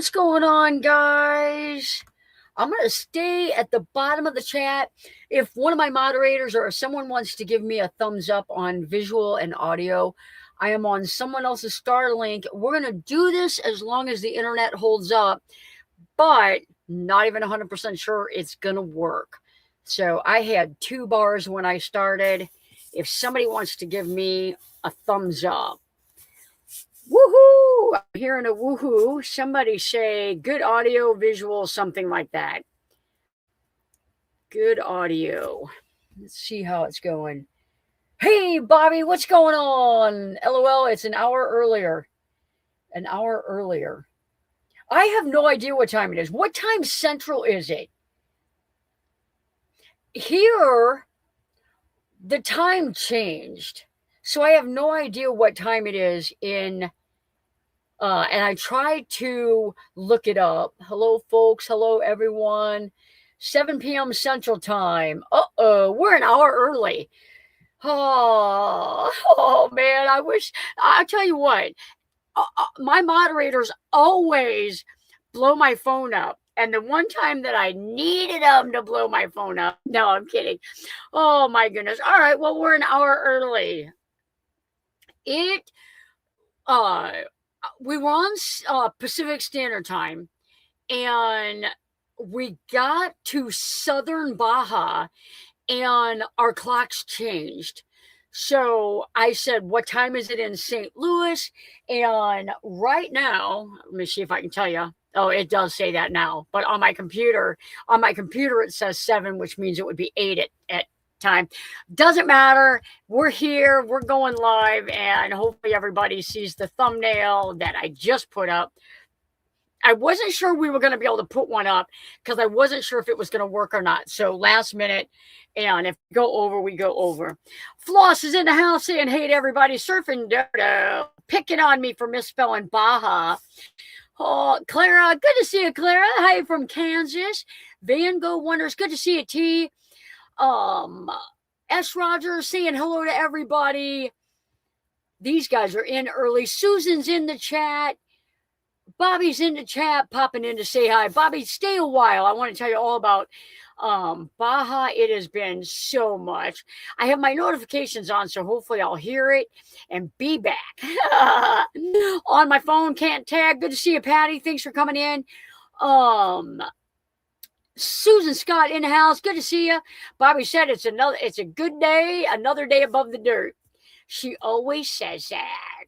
What's going on, guys? I'm going to stay at the bottom of the chat. If one of my moderators or if someone wants to give me a thumbs up on visual and audio, I am on someone else's Starlink. We're going to do this as long as the internet holds up, but not even 100% sure it's going to work. So I had 2 bars when I started. If somebody wants to give me a thumbs up. Woohoo! I'm hearing a woohoo. Somebody say good audio, visual, something like that. Good audio. Let's see how it's going. Hey, Bobby, what's going on? LOL, it's an hour earlier. An hour earlier. I have no idea what time it is. What time central is it? Here, the time changed. So I have no idea what time it is in and I tried to look it up. Hello, folks. Hello, everyone. 7 p.m. Central Time. Uh-oh, we're an hour early. Oh man, I wish. I'll tell you what. My moderators always blow my phone up. And the one time that I needed them to blow my phone up. No, I'm kidding. Oh, my goodness. All right, well, we're an hour early. We were on Pacific Standard Time, and we got to southern Baja, and our clocks changed. So I said, what time is it in St. Louis? And right now, let me see if I can tell you. Oh, it does say that now. But on my computer, it says 7, which means it would be 8 at time. Doesn't matter. We're here. We're going live, and hopefully everybody sees the thumbnail that I just put up. I wasn't sure we were going to be able to put one up because I wasn't sure if it was going to work or not. So last minute, and if we go over, we go over. Floss is in the house saying, hey to everybody, surfing dodo, picking on me for misspelling Baja. Oh, Clara, good to see you, Clara. Hi from Kansas. Van Gogh Wonders, good to see you, T. S. Rogers saying hello to everybody. These guys are in early. Susan's in the chat. Bobby's in the chat, popping in to say hi. Bobby, stay a while. I want to tell you all about Baja. It has been so much. I have my notifications on, so hopefully I'll hear it and be back. On my phone, can't tag. Good to see you, Patty. Thanks for coming in. Susan Scott in the house. Good to see you. Bobby said it's a good day, another day above the dirt. She always says that.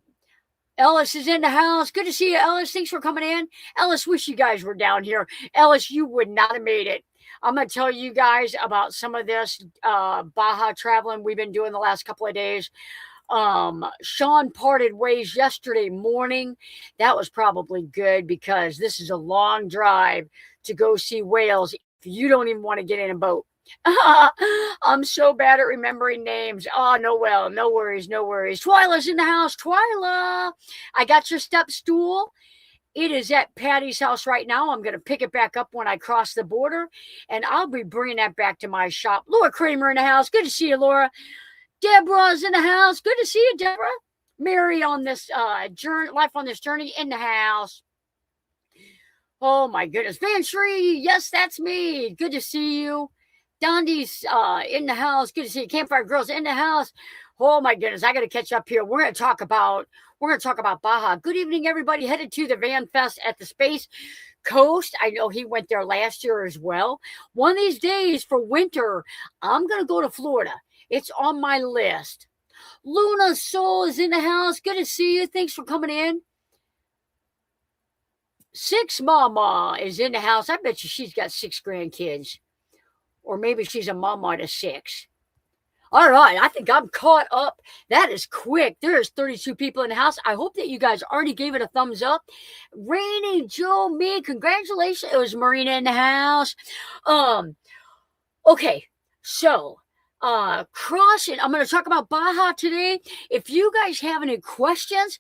Ellis is in the house. Good to see you, Ellis. Thanks for coming in. Ellis, wish you guys were down here. Ellis, you would not have made it. I'm going to tell you guys about some of this Baja traveling we've been doing the last couple of days. Sean parted ways yesterday morning. That was probably good because this is a long drive to go see whales if you don't even want to get in a boat. I'm so bad at remembering names. Oh, no worries. Twyla's in the house. Twyla, I got your step stool. It is at Patty's house right now. I'm going to pick it back up when I cross the border, and I'll be bringing that back to my shop. Laura Kramer in the house. Good to see you, Laura. Deborah's in the house. Good to see you, Deborah. Mary on this journey, life on this journey in the house. Oh, my goodness. Van Shree, yes, that's me. Good to see you. Dondi's in the house. Good to see you. Campfire Girls in the house. Oh, my goodness. I got to catch up here. We're going to talk about Baja. Good evening, everybody. Headed to the Van Fest at the Space Coast. I know he went there last year as well. One of these days for winter, I'm going to go to Florida. It's on my list. Luna Soul is in the house. Good to see you. Thanks for coming in. Six Mama is in the house. I bet you she's got 6 grandkids. Or maybe she's a mama to 6. All right, I think I'm caught up. That is quick. There's 32 people in the house. I hope that you guys already gave it a thumbs up. Rainy, Joe, me, congratulations. It was Marina in the house. Okay, so crossing. I'm going to talk about Baja today. If you guys have any questions,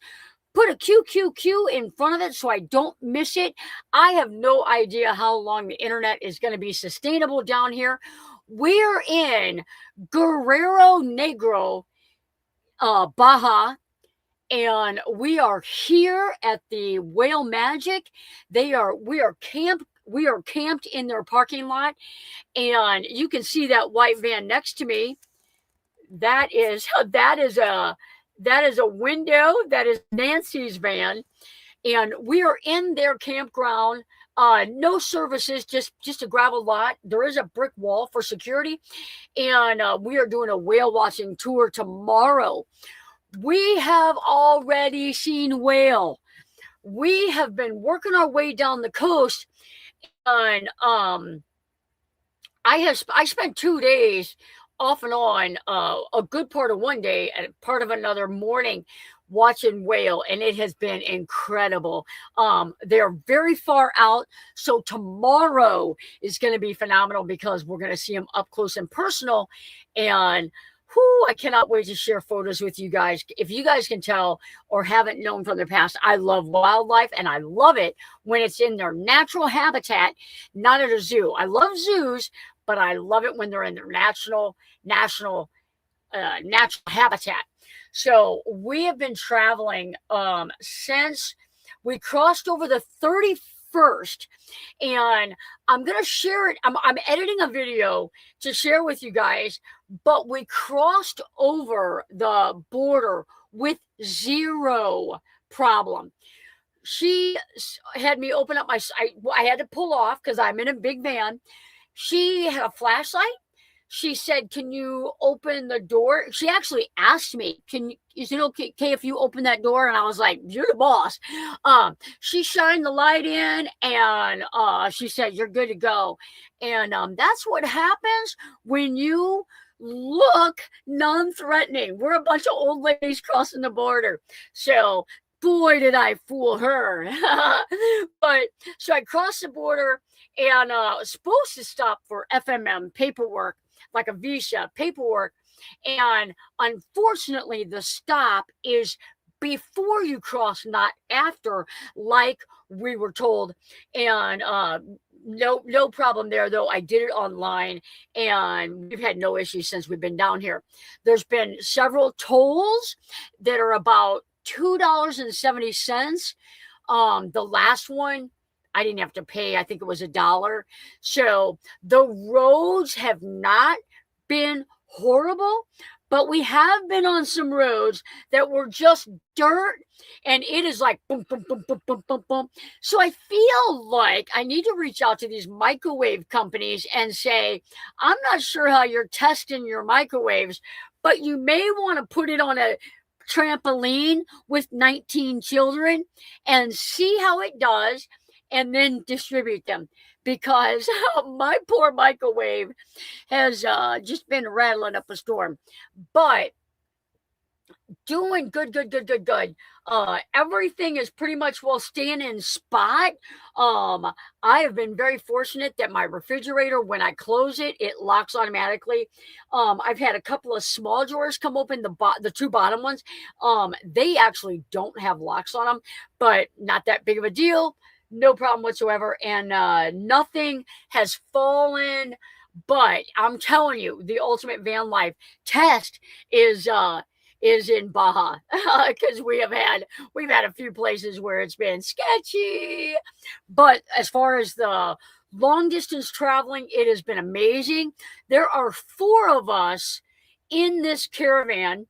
put a QQQ in front of it so I don't miss it. I have no idea how long the internet is going to be sustainable down here. We're in Guerrero Negro, Baja, and we are here at the Whale Magic. We are camped in their parking lot, and you can see that white van next to me. That is a window. That is Nancy's van, and we are in their campground. No services, just a gravel lot. There is a brick wall for security, and we are doing a whale watching tour tomorrow. We have already seen whale. We have been working our way down the coast, and I spent 2 days off and on, a good part of one day and part of another morning watching whale, and it has been incredible. They're very far out, so tomorrow is going to be phenomenal because we're going to see them up close and personal, and I cannot wait to share photos with you guys. If you guys can tell or haven't known from the past, I love wildlife, and I love it when it's in their natural habitat, not at a zoo. I love zoos, but I love it when they're in their natural habitat. So we have been traveling since we crossed over the 31st, and I'm going to share it. I'm editing a video to share with you guys, but we crossed over the border with zero problem. She had me open up I had to pull off because I'm in a big van. She had a flashlight. She said, "Can you open the door?" She actually asked me, "Is it okay if you open that door?" And I was like, "You're the boss." She shined the light in, and she said, "You're good to go." And that's what happens when you look non-threatening. We're a bunch of old ladies crossing the border. So boy, did I fool her. But so I crossed the border, and was supposed to stop for FMM paperwork, like a visa paperwork. And unfortunately, the stop is before you cross, not after, like we were told. And no problem there, though. I did it online, and we've had no issues since we've been down here. There's been several tolls that are about $2.70. The last one, I didn't have to pay. I think it was $1. So the roads have not been horrible, but we have been on some roads that were just dirt, and it is like boom, boom, boom, boom, boom, boom, boom. So I feel like I need to reach out to these microwave companies and say, I'm not sure how you're testing your microwaves, but you may want to put it on a trampoline with 19 children and see how it does, and then distribute them, because my poor microwave has just been rattling up a storm. But doing good. Everything is pretty much staying in spot. I have been very fortunate that my refrigerator, when I close it, it locks automatically. I've had a couple of small drawers come open, the two bottom ones. They actually don't have locks on them, but not that big of a deal. No problem whatsoever. And nothing has fallen. But I'm telling you, the ultimate van life test is in Baja, because we've had a few places where it's been sketchy. But as far as the long distance traveling, it has been amazing. There are 4 of us in this caravan,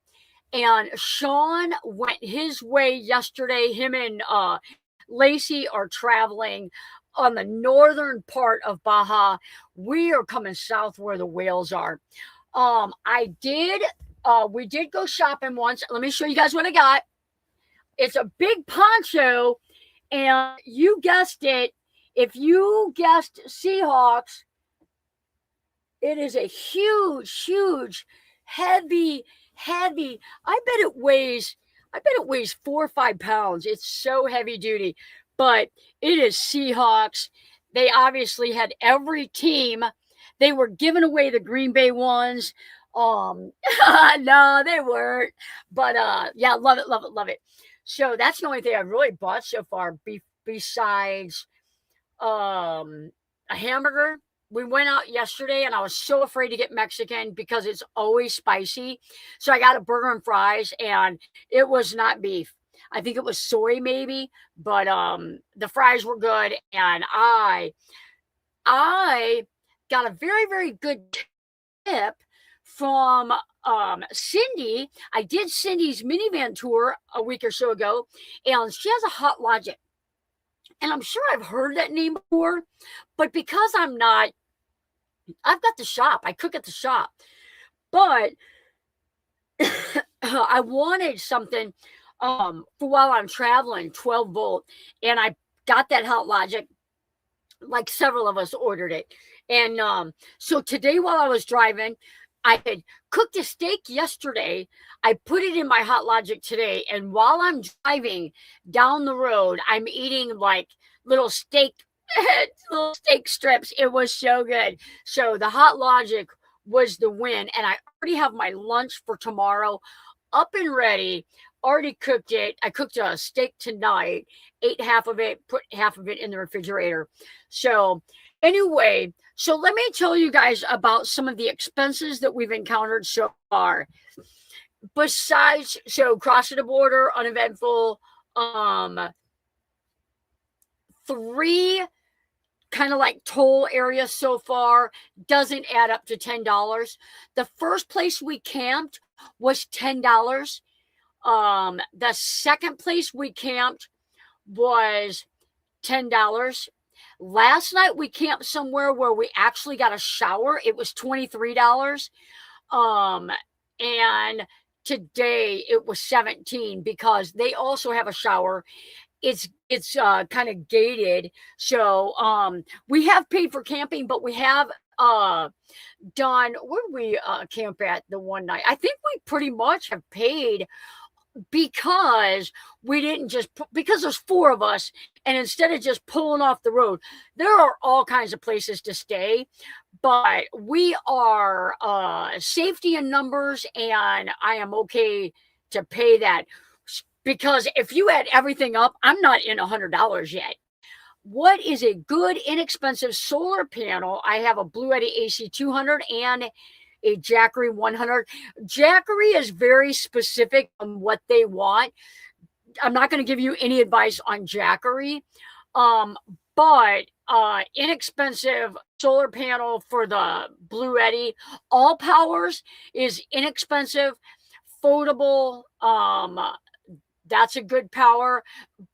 and Sean went his way yesterday. Him and Lacey are traveling on the northern part of Baja. We are coming south where the whales are. We did go shopping once. Let me show you guys what I got. It's a big poncho, and you guessed it. If you guessed Seahawks, it is a huge, heavy. I bet it weighs 4 or 5 pounds. It's so heavy duty, but it is Seahawks. They obviously had every team. They were giving away the Green Bay ones. No, they weren't. But yeah, love it. So that's the only thing I've really bought so far, besides a hamburger we went out yesterday and I was so afraid to get Mexican because it's always spicy. So I got a burger and fries and it was not beef. I think it was soy maybe, but the fries were good and I got a very very good tip from Cindy. I did Cindy's minivan tour a week or so ago and she has a Hot Logic. And I'm sure I've heard that name before, but because I'm not, I've got the shop. I cook at the shop. But I wanted something for while I'm traveling, 12 volt. And I got that Hot Logic, like several of us ordered it. And so today while I was driving, I had cooked a steak yesterday. I put it in my Hot Logic today. And while I'm driving down the road, I'm eating like little steak strips. It was so good. So the Hot Logic was the win. And I already have my lunch for tomorrow up and ready. Already cooked it. I cooked a steak tonight, ate half of it, put half of it in the refrigerator. So anyway, so let me tell you guys about some of the expenses that we've encountered so far. Besides, so crossing the border, uneventful, 3 kind of like toll areas so far, doesn't add up to $10. The first place we camped was $10. The second place we camped was $10. Last night we camped somewhere where we actually got a shower. It was $23. And today it was $17 because they also have a shower. It's kind of gated. So we have paid for camping, but we have done, where did we camp at the one night? I think we pretty much have paid because we didn't just, because there's 4 of us, and instead of just pulling off the road, there are all kinds of places to stay, but we are safety in numbers, and I am okay to pay that, because if you add everything up, I'm not in $100 yet. What is a good inexpensive solar panel? I have a Bluetti AC 200 and a Jackery 100. Jackery is very specific on what they want. I'm not going to give you any advice on Jackery, but inexpensive solar panel for the Bluetti. All Powers is inexpensive, foldable. That's a good power.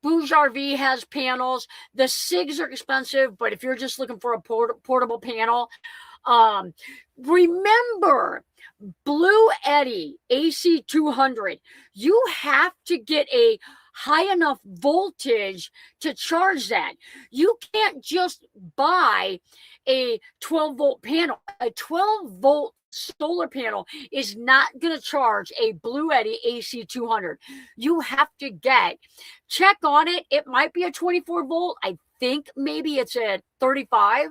Bouge RV has panels. The SIGs are expensive, but if you're just looking for a portable panel, remember, Bluetti AC 200, you have to get a high enough voltage to charge that. You can't just buy a 12 volt panel. A 12 volt solar panel is not going to charge a Bluetti AC 200. You have to check on it. It might be a 24 volt. I think maybe it's a 35.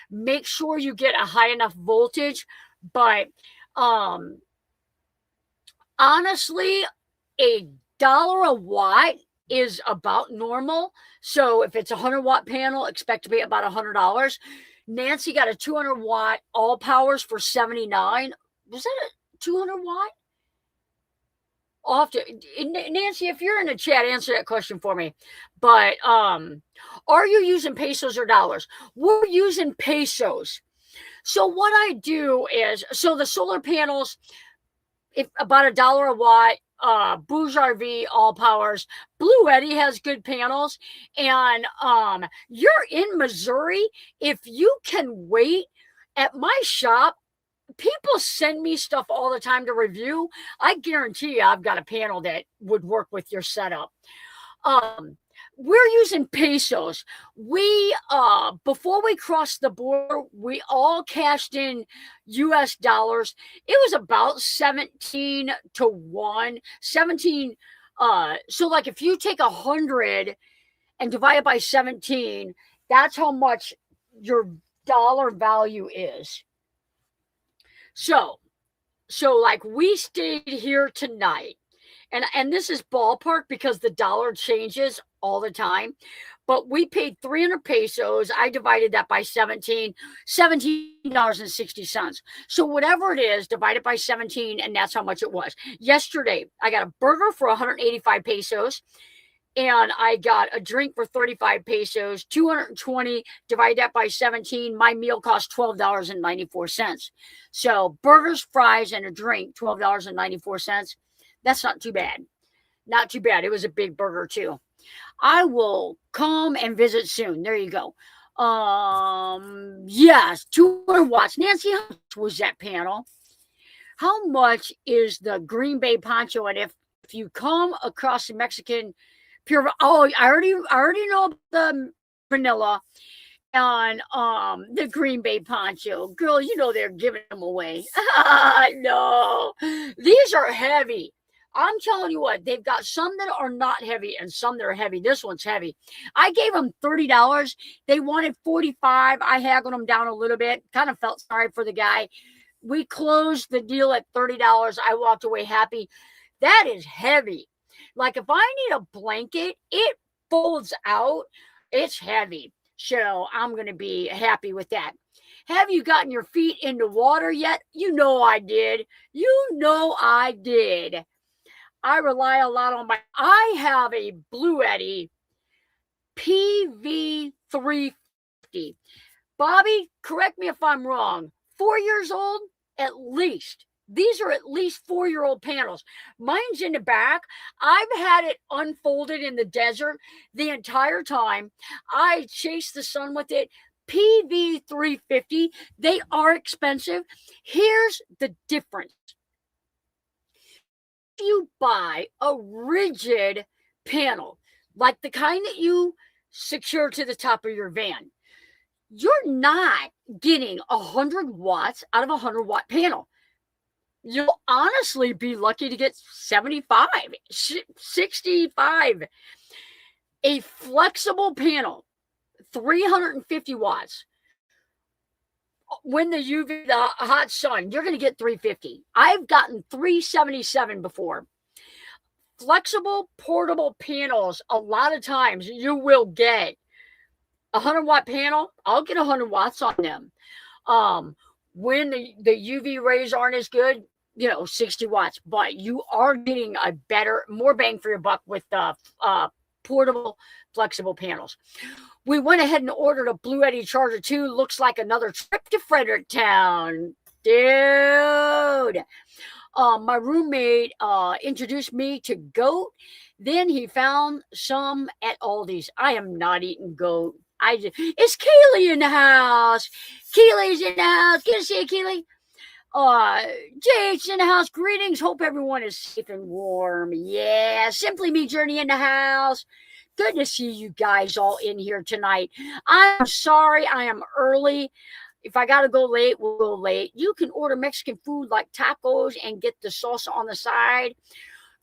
Make sure you get a high enough voltage, but honestly, $1 a watt is about normal. So if it's a 100-watt panel, expect to pay about $100. Nancy got a 200-watt All Powers for $79. Was that a 200-watt? Nancy, if you're in the chat, answer that question for me. But are you using pesos or dollars? We're using pesos. So what I do is, so the solar panels, if about $1 a watt, Bouge RV, All Powers, Bluetti has good panels, and you're in Missouri. If you can wait at my shop, people send me stuff all the time to review. I guarantee you I've got a panel that would work with your setup. We're using pesos. We before we crossed the border, we all cashed in US dollars. It was about 17 to 1. 17 so like if you take 100 and divide it by 17, that's how much your dollar value is. So like we stayed here tonight, and this is ballpark because the dollar changes all the time, but we paid 300 pesos. I divided that by 17, $17.60. So whatever it is, divide it by 17, and that's how much it was. Yesterday, I got a burger for 185 pesos. And I got a drink for 35 pesos, 220, divide that by 17. My meal cost $12.94. So burgers, fries, and a drink, $12.94. That's not too bad. Not too bad. It was a big burger too. I will come and visit soon. There you go. Yes, 200 watts. Nancy, how much was that panel? How much is the Green Bay poncho? And if you come across the Mexican pure, oh, I already know the vanilla and the Green Bay poncho. Girl, you know they're giving them away. No, these are heavy. I'm telling you what, they've got some that are not heavy and some that are heavy. This one's heavy. I gave them $30. They wanted 45. I haggled them down a little bit. Kind of felt sorry for the guy. We closed the deal at $30. I walked away happy. That is heavy. Like if I need a blanket, it folds out. It's heavy. So I'm going to be happy with that. Have you gotten your feet into water yet? You know I did. You know I did. I rely a lot on I have a Blue Eddy PV350. Bobby, correct me if I'm wrong. 4 years old? At least. These are at least 4-year-old panels. Mine's in the back. I've had it unfolded in the desert the entire time. I chased the sun with it. PV350. They are expensive. Here's the difference. If you buy a rigid panel, like the kind that you secure to the top of your van, you're not getting 100 watts out of a 100-watt panel. You'll honestly be lucky to get 75, 65. A flexible panel, 350 watts. When the UV, the hot sun, you're going to get 350. I've gotten 377 before. Flexible, portable panels, a lot of times you will get a 100-watt panel. I'll get 100 watts on them. When the UV rays aren't as good, 60 watts, but you are getting a better, more bang for your buck with the portable, flexible panels. We went ahead and ordered a Blue Eddy Charger 2. Looks like another trip to Fredericktown. Dude. My roommate introduced me to goat. Then he found some at Aldi's. I am not eating goat. It's Keely in the house. Keely's in the house. Good to see you, Keely. Jake's in the house. Greetings. Hope everyone is safe and warm. Yeah. Simply Me Journey in the house. Good to see you guys all in here tonight. I'm sorry I am early. If I got to go late, we'll go late. You can order Mexican food like tacos and get the salsa on the side.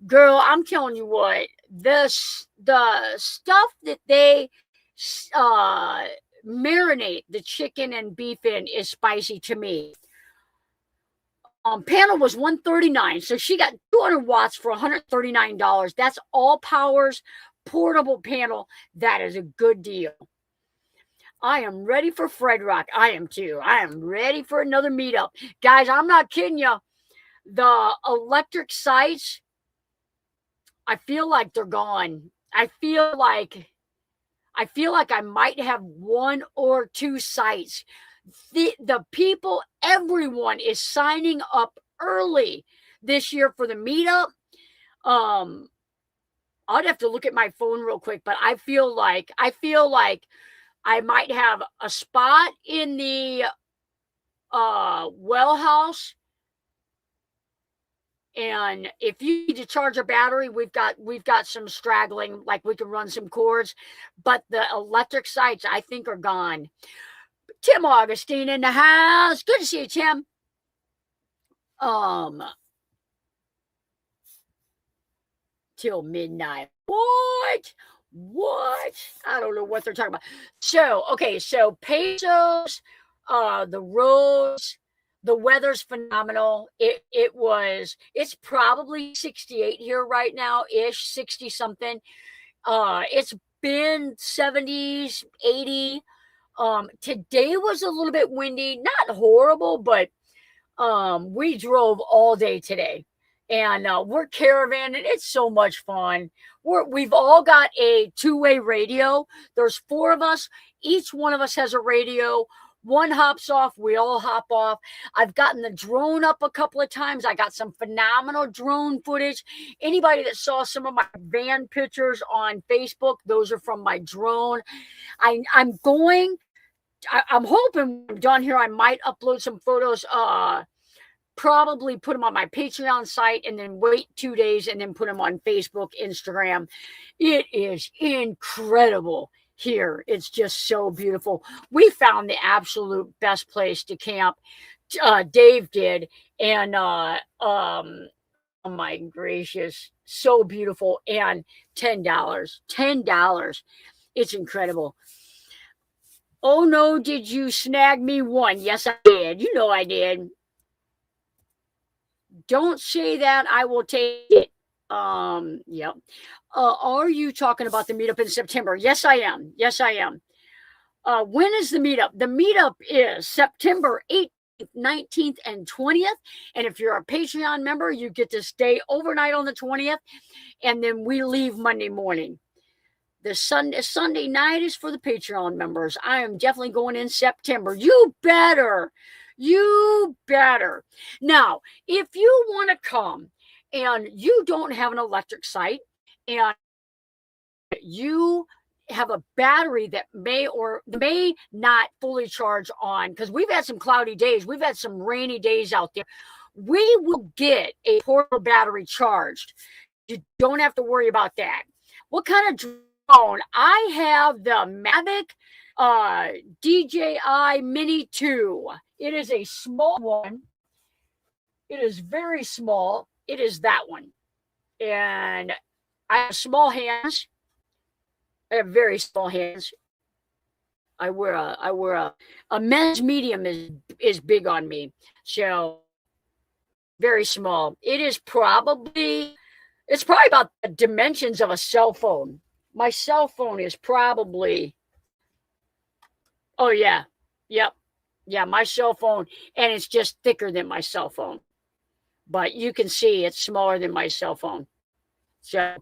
Girl, I'm telling you what, the stuff that they marinate the chicken and beef in is spicy to me. Panel was $139, so she got 200 watts for $139. That's all powers, portable panel. That is a good deal. I am ready for Fred Rock. I am too. I am ready for another meetup. Guys, I'm not kidding you. The electric sites, I feel like they're gone. I feel like I might have 1 or 2 sites. The people, everyone is signing up early this year for the meetup. I'd have to look at my phone real quick, but I feel like I might have a spot in the well house. And if you need to charge a battery, we've got some straggling, like we can run some cords, but the electric sites I think are gone. Tim Augustine in the house. Good to see you, Tim. Till midnight. What? I don't know what they're talking about. So, okay, so pesos, the roads, the weather's phenomenal. It's probably 68 here right now, ish, 60 something. It's been 70s, 80. Today was a little bit windy, not horrible, but we drove all day today, and we're caravanning. It's so much fun. We've all got a two-way radio. There's four of us. Each one of us has a radio. One hops off, we all hop off. I've gotten the drone up a couple of times. I got some phenomenal drone footage. Anybody that saw some of my van pictures on Facebook, those are from my drone. I'm hoping when I'm done here, I might upload some photos, probably put them on my Patreon site, and then wait 2 days and then put them on Facebook, Instagram. It is incredible here. It's just so beautiful. We found the absolute best place to camp. Dave did. And oh my gracious, so beautiful. And $10. It's incredible. Oh no, did you snag me one? Yes, I did. You know I did. Don't say that. I will take it. Yep. Are you talking about the meetup in September? Yes, I am. Yes, I am. When is the meetup? The meetup is September 18th, 19th, and 20th. And if you're a Patreon member, you get to stay overnight on the 20th. And then we leave Monday morning. The Sunday night is for the Patreon members. I am definitely going in September. You better. You better. Now, if you want to come and you don't have an electric site and you have a battery that may or may not fully charge on, because we've had some cloudy days, we've had some rainy days out there, we will get a portable battery charged. You don't have to worry about that. What kind of drone? I have the Mavic DJI Mini 2. It is a small one. It is very small. It is that one. And I have small hands. I have very small hands. I wear a men's medium is big on me. So very small. It's probably about the dimensions of a cell phone. My cell phone is probably, oh yeah. Yep. Yeah, my cell phone, and it's just thicker than my cell phone. But you can see it's smaller than my cell phone. So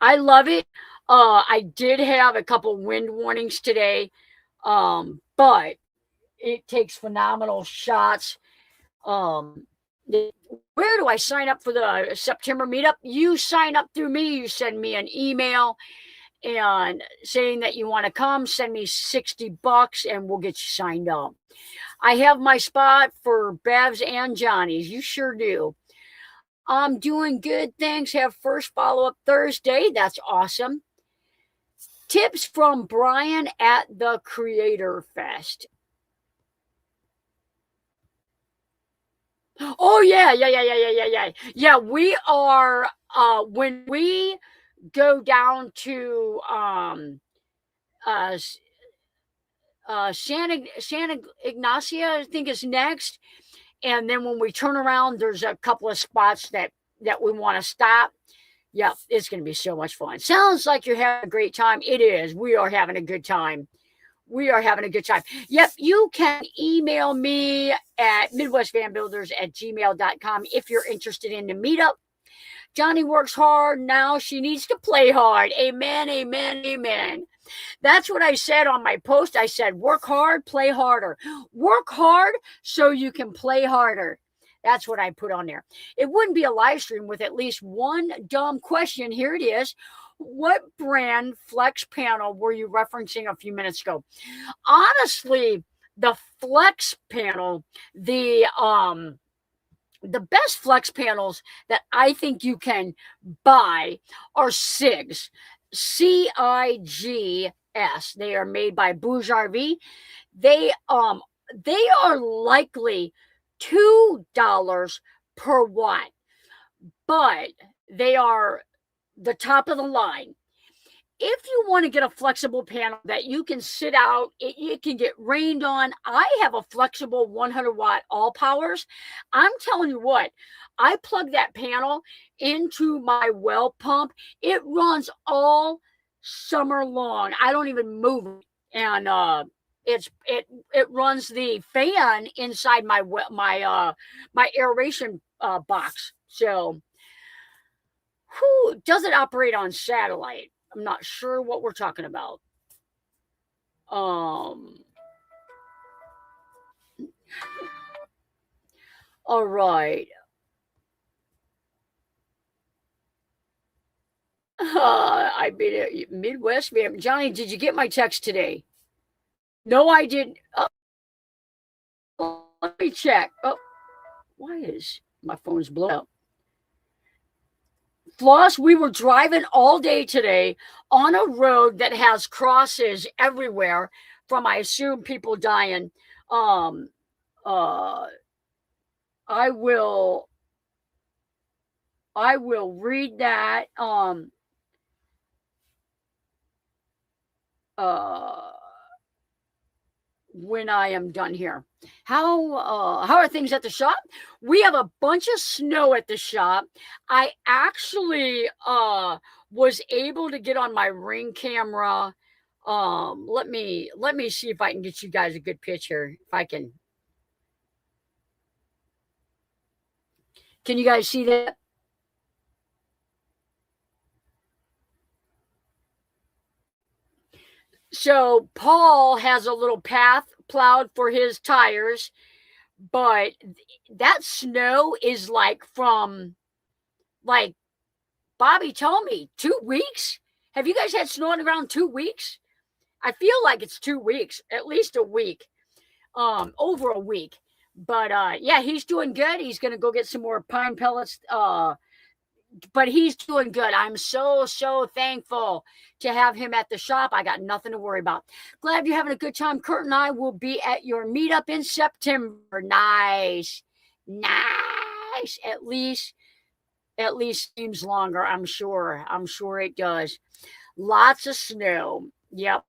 I love it. I did have a couple wind warnings today, but it takes phenomenal shots. Where do I sign up for the September meetup? You sign up through me. You send me an email and saying that you want to come, send me $60 and we'll get you signed up. I have my spot for Bev's and Johnny's. You sure do. I'm doing good. Thanks. Have first follow-up Thursday. That's awesome. Tips from Brian at the Creator Fest. Oh, yeah. Yeah, we are, when we go down to Santa Ignacia, I think is next. And then when we turn around, there's a couple of spots that we want to stop. Yeah, it's going to be so much fun. Sounds like you're having a great time. It is. We are having a good time. Yep, you can email me at midwestvanbuilders@gmail.com if you're interested in the meetup. Johnny works hard. Now she needs to play hard. Amen, amen, amen. That's what I said on my post. I said, work hard, play harder. Work hard so you can play harder. That's what I put on there. It wouldn't be a live stream with at least one dumb question. Here it is. What brand Flex panel were you referencing a few minutes ago? Honestly, the Flex panel, the best Flex panels that I think you can buy are SIGs. CIGS. They are made by Bouge RV. They are likely $2 per watt, but they are the top of the line. If you want to get a flexible panel that you can sit out, it can get rained on. I have a flexible 100-watt all powers. I'm telling you what, I plug that panel into my well pump. It runs all summer long. I don't even move it. And it runs the fan inside my aeration box. So does it operate on satellite? I'm not sure what we're talking about. Um all right. I mean, Midwest man. Johnny, did you get my text today? No, I didn't. Let me check. Oh, why is my phone's blowing up? Floss, we were driving all day today on a road that has crosses everywhere from, I assume, people dying. Um, uh, I will, I will read that. Uh, when I am done here. How are things at the shop? We have a bunch of snow at the shop. I actually was able to get on my Ring camera. Let me see if I can get you guys a good picture. If I can. Can you guys see that? So Paul has a little path plowed for his tires, but that snow is like from like Bobby told me 2 weeks. Have you guys had snow on the ground 2 weeks? I feel like it's 2 weeks, at least a week, over a week. But yeah, he's doing good. He's gonna go get some more pine pellets. But he's doing good. I'm so thankful to have him at the shop. I got nothing to worry about. Glad you're having a good time. Kurt and I will be at your meetup in September. Nice. At least seems longer, I'm sure. I'm sure it does. Lots of snow. Yep.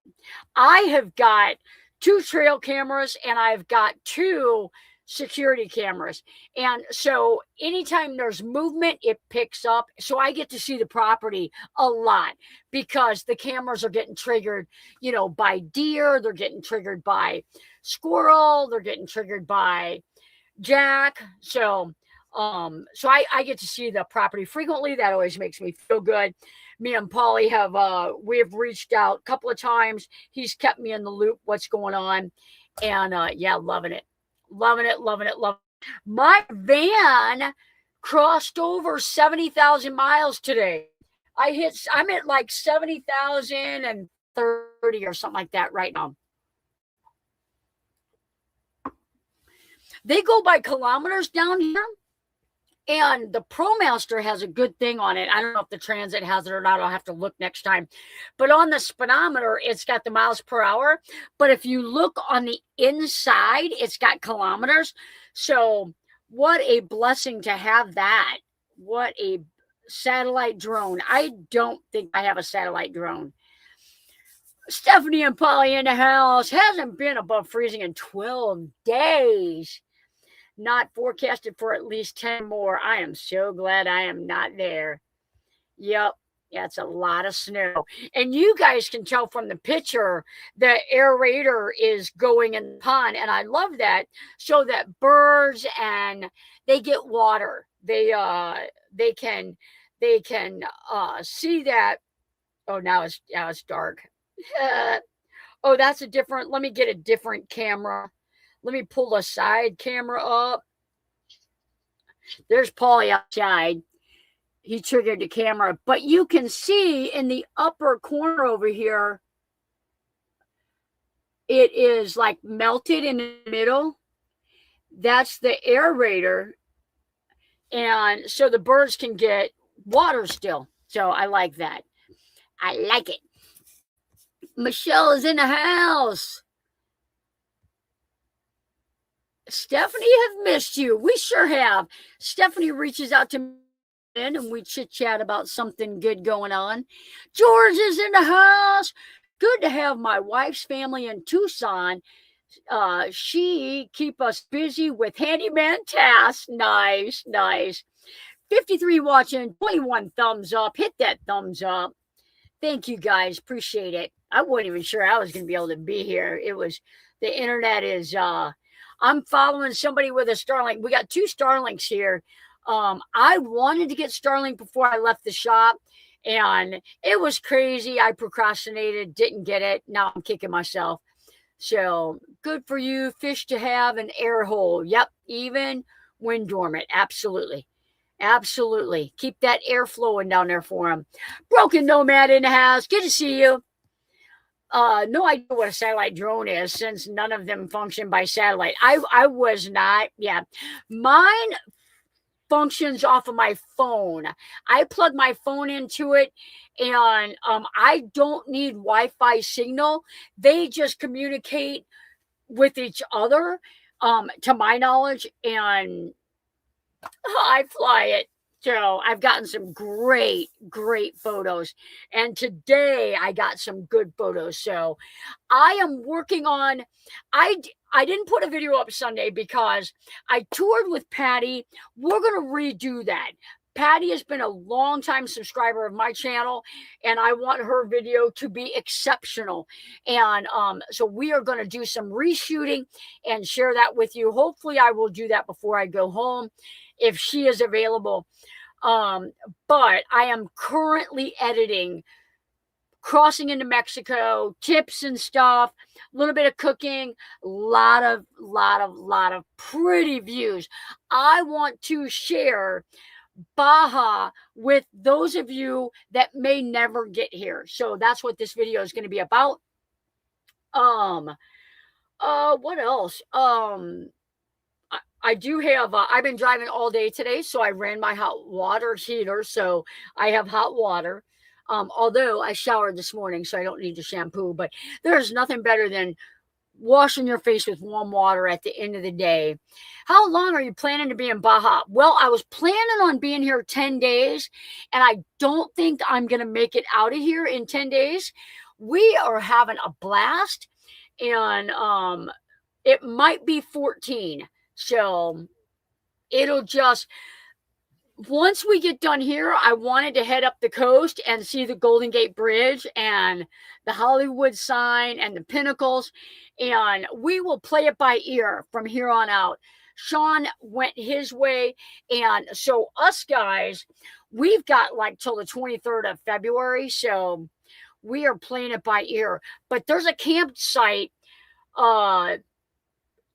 I have got 2 trail cameras and I've got 2 security cameras. And so anytime there's movement, it picks up. So I get to see the property a lot because the cameras are getting triggered, by deer. They're getting triggered by squirrel. They're getting triggered by jack. So I get to see the property frequently. That always makes me feel good. Me and Paulie we have reached out a couple of times. He's kept me in the loop what's going on. And yeah, loving it. Loving it. My van crossed over 70,000 miles today. I'm at like 70,030 or something like that right now. They go by kilometers down here. And the ProMaster has a good thing on it. I don't know if the Transit has it or not. I'll have to look next time. But on the speedometer, it's got the miles per hour. But if you look on the inside, it's got kilometers. So what a blessing to have that. What a satellite drone. I don't think I have a satellite drone. Stephanie and Polly in the house. Hasn't been above freezing in 12 days. Not forecasted for at least 10 more. I am so glad I am not there. Yep. Yeah, it's a lot of snow. And you guys can tell from the picture the aerator is going in the pond. And I love that so that birds and they get water. They can see that. Oh, now it's dark. Oh, that's let me get a different camera. Let me pull the side camera up. There's Paulie outside. He triggered the camera. But you can see in the upper corner over here, it is like melted in the middle. That's the aerator. And so the birds can get water still. So I like that. I like it. Michelle is in the house. Stephanie, have missed you. We sure have. Stephanie reaches out to me and we chit chat about something good going on. George is in the house. Good to have my wife's family in Tucson. She keep us busy with handyman tasks. Nice. 53 watching, 21 thumbs up. Hit that thumbs up. Thank you guys. Appreciate it. I wasn't even sure I was going to be able to be here. It was the internet is I'm following somebody with a Starlink. We got 2 Starlinks here. I wanted to get Starlink before I left the shop, and it was crazy. I procrastinated, didn't get it. Now I'm kicking myself. So good for you. Fish to have an air hole. Yep. Even when dormant. Absolutely. Absolutely. Keep that air flowing down there for them. Broken Nomad in the house. Good to see you. No idea what a satellite drone is since none of them function by satellite. I was not. Yeah. Mine functions off of my phone. I plug my phone into it, and I don't need Wi-Fi signal. They just communicate with each other, to my knowledge, and I fly it. So I've gotten some great, great photos. And today I got some good photos. So I am working on, I didn't put a video up Sunday because I toured with Patty. We're going to redo that. Patty has been a long-time subscriber of my channel, and I want her video to be exceptional. And so we are going to do some reshooting and share that with you. Hopefully I will do that before I go home if she is available. But I am currently editing crossing into Mexico, tips and stuff, a little bit of cooking, lot of pretty views. I want to share Baja with those of you that may never get here. So that's what this video is going to be about. What else? I do have, I've been driving all day today, so I ran my hot water heater, so I have hot water. Although I showered this morning, so I don't need to shampoo, but there's nothing better than washing your face with warm water at the end of the day. How long are you planning to be in Baja? Well, I was planning on being here 10 days, and I don't think I'm going to make it out of here in 10 days. We are having a blast, and it might be 14. So it'll just, once we get done here, I wanted to head up the coast and see the Golden Gate Bridge and the Hollywood sign and the pinnacles. And we will play it by ear from here on out. Sean went his way. And so us guys, we've got like till the 23rd of February. So we are playing it by ear. But there's a campsite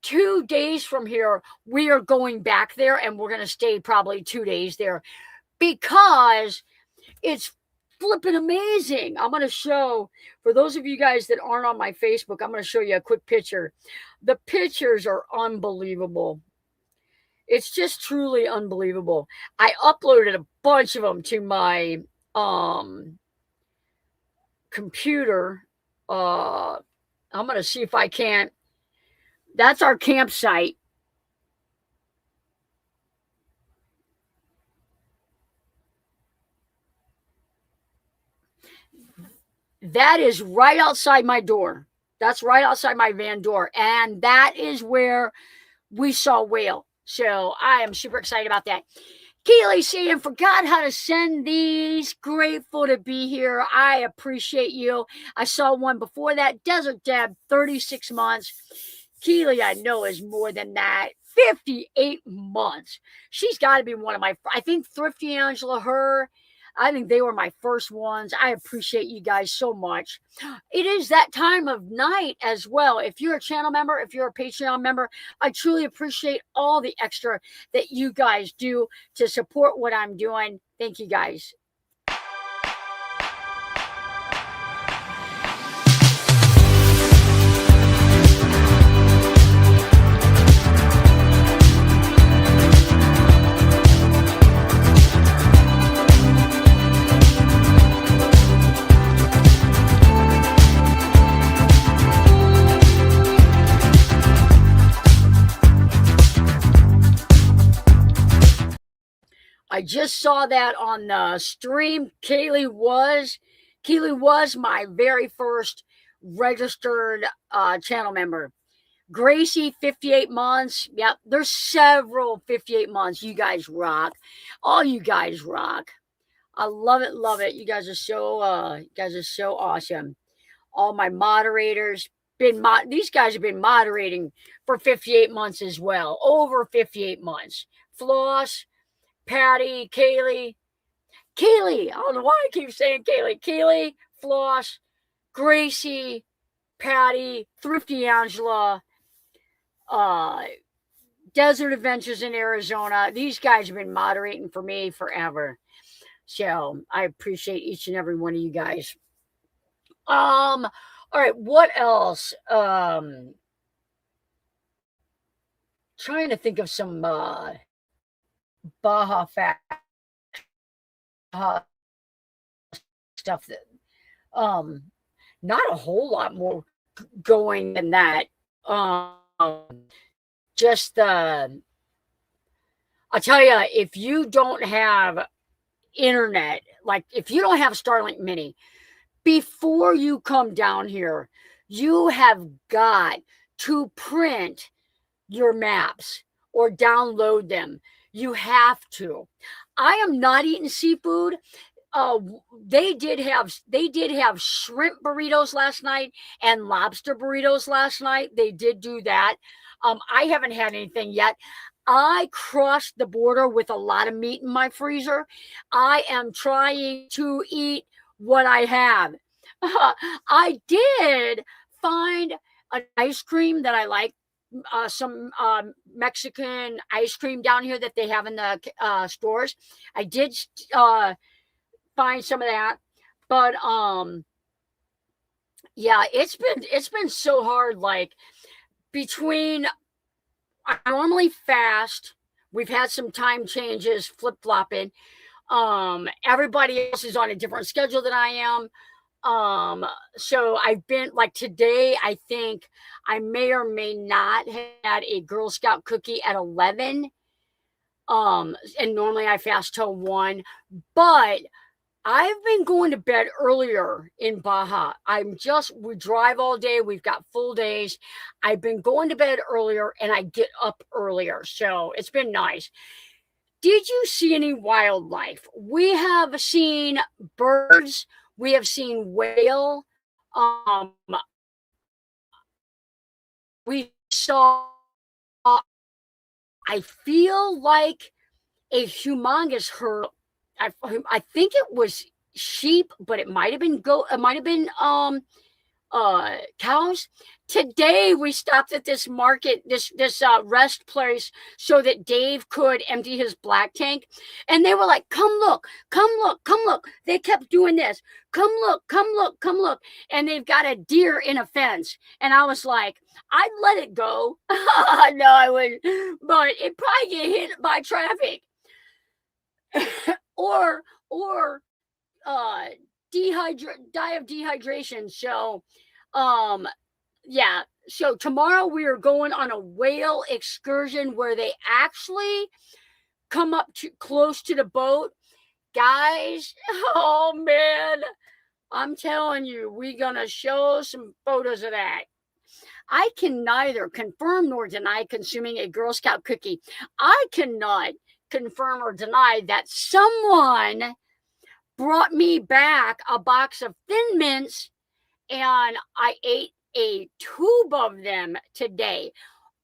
2 days from here, we are going back there, and we're going to stay probably 2 days there because it's flipping amazing. I'm going to show, for those of you guys that aren't on my Facebook, I'm going to show you a quick picture. The pictures are unbelievable. It's just truly unbelievable. I uploaded a bunch of them to my computer. I'm going to see if I can't. That's our campsite. That is right outside my door. That's right outside my van door. And that is where we saw whale. So I am super excited about that. Keely saying, forgot how to send these. Grateful to be here. I appreciate you. I saw one before that. Desert Deb, 36 months. Keely, I know, is more than that. 58 months. She's got to be one of my, I think Thrifty Angela, her, I think they were my first ones. I appreciate you guys so much. It is that time of night as well. If you're a channel member, if you're a Patreon member, I truly appreciate all the extra that you guys do to support what I'm doing. Thank you guys. I just saw that on the stream. Kaylee was my very first registered channel member. Gracie, 58 months. Yep, there's several 58 months. You guys rock. All you guys rock. I love it, love it. You guys are so awesome. All my moderators these guys have been moderating for 58 months as well. Over 58 months. Floss, Patty, Kaylee. I don't know why I keep saying Kaylee. Kaylee, Floss, Gracie, Patty, Thrifty Angela, uh, Desert Adventures in Arizona. These guys have been moderating for me forever. So I appreciate each and every one of you guys. All right, what else? Trying to think of some Baja stuff that um not a whole lot more going than that. Um just I'll tell you, if you don't have internet, like if you don't have Starlink Mini, before you come down here, you have got to print your maps or download them. You have to. I am not eating seafood. Uh, they did have shrimp burritos last night and lobster burritos last night. They did do that. I haven't had anything yet. I crossed the border with a lot of meat in my freezer. I am trying to eat what I have. I did find an ice cream that I like, some Mexican ice cream down here that they have in the stores. I did find some of that, but yeah, it's been so hard. Like between I normally fast. We've had some time changes, flip flopping. Everybody else is on a different schedule than I am. So I've been like today, I think I may or may not have had a Girl Scout cookie at 11. And normally I fast till 1, but I've been going to bed earlier in Baja. We drive all day. We've got full days. I've been going to bed earlier and I get up earlier. So it's been nice. Did you see any wildlife? We have seen birds. We have seen whale. We saw, I feel like a humongous herd. I think it was sheep, but it might have been goat. It might have been cows. Today we stopped at this market, this rest place, so that Dave could empty his black tank, and they were like, "Come look, come look, come look." They kept doing this, "Come look, come look, come look," and they've got a deer in a fence, and I was like, I'd let it go. No, I wouldn't, but it probably get hit by traffic, or die of dehydration. So, um, yeah. So tomorrow we are going on a whale excursion where they actually come up to close to the boat, guys. Oh man, I'm telling you, we're gonna show some photos of that. I can neither confirm nor deny consuming a Girl Scout cookie. I cannot confirm or deny that someone brought me back a box of Thin Mints and I ate a tube of them today.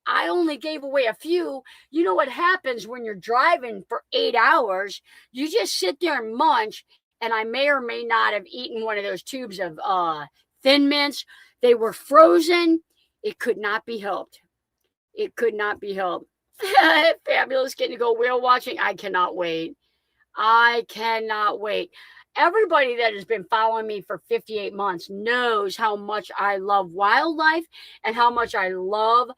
I only gave away a few. You know what happens when you're driving for 8 hours? You just sit there and munch, and I may or may not have eaten one of those tubes of Thin Mints. They were frozen. It could not be helped. It could not be helped. Fabulous getting to go whale watching. I cannot wait. I cannot wait. Everybody that has been following me for 58 months knows how much I love wildlife and how much I love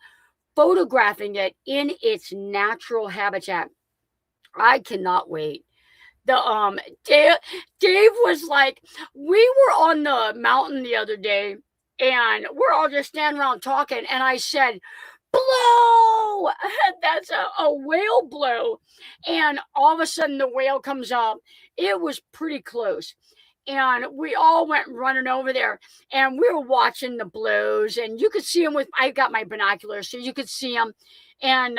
photographing it in its natural habitat. I cannot wait. The Dave was like, we were on the mountain the other day and we're all just standing around talking, and I said, blow. That's a whale blow. And all of a sudden the whale comes up. It was pretty close. And we all went running over there, and we were watching the blows, and you could see them I got my binoculars, so you could see them. And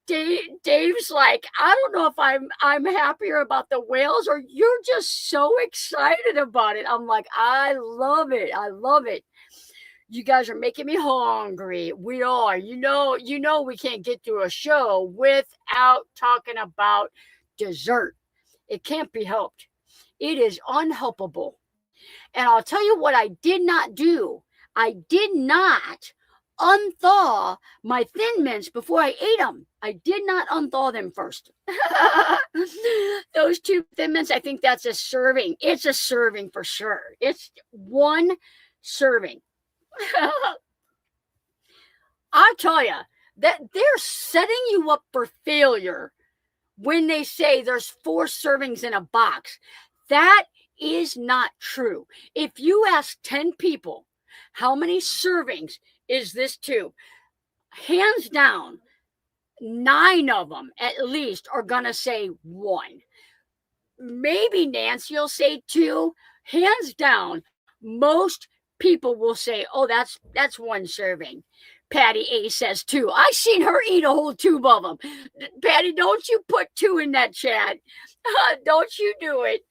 Dave's like, I don't know if I'm happier about the whales or you're just so excited about it. I'm like, I love it. I love it. You guys are making me hungry. We are. We can't get through a show without talking about dessert. It can't be helped. It is unhelpable. And I'll tell you what I did not do. I did not unthaw my Thin Mints before I ate them. I did not unthaw them first. Those 2 Thin Mints, I think that's a serving. It's a serving for sure. It's 1 serving. I tell you, that they're setting you up for failure when they say there's 4 servings in a box. That is not true. If you ask 10 people, how many servings is this tube? Hands down, 9 of them at least are going to say 1. Maybe Nancy will say 2. Hands down, most people will say, oh, that's 1 serving. Patty A says 2. I seen her eat a whole tube of them. Patty, don't you put 2 in that chat. Don't you do it.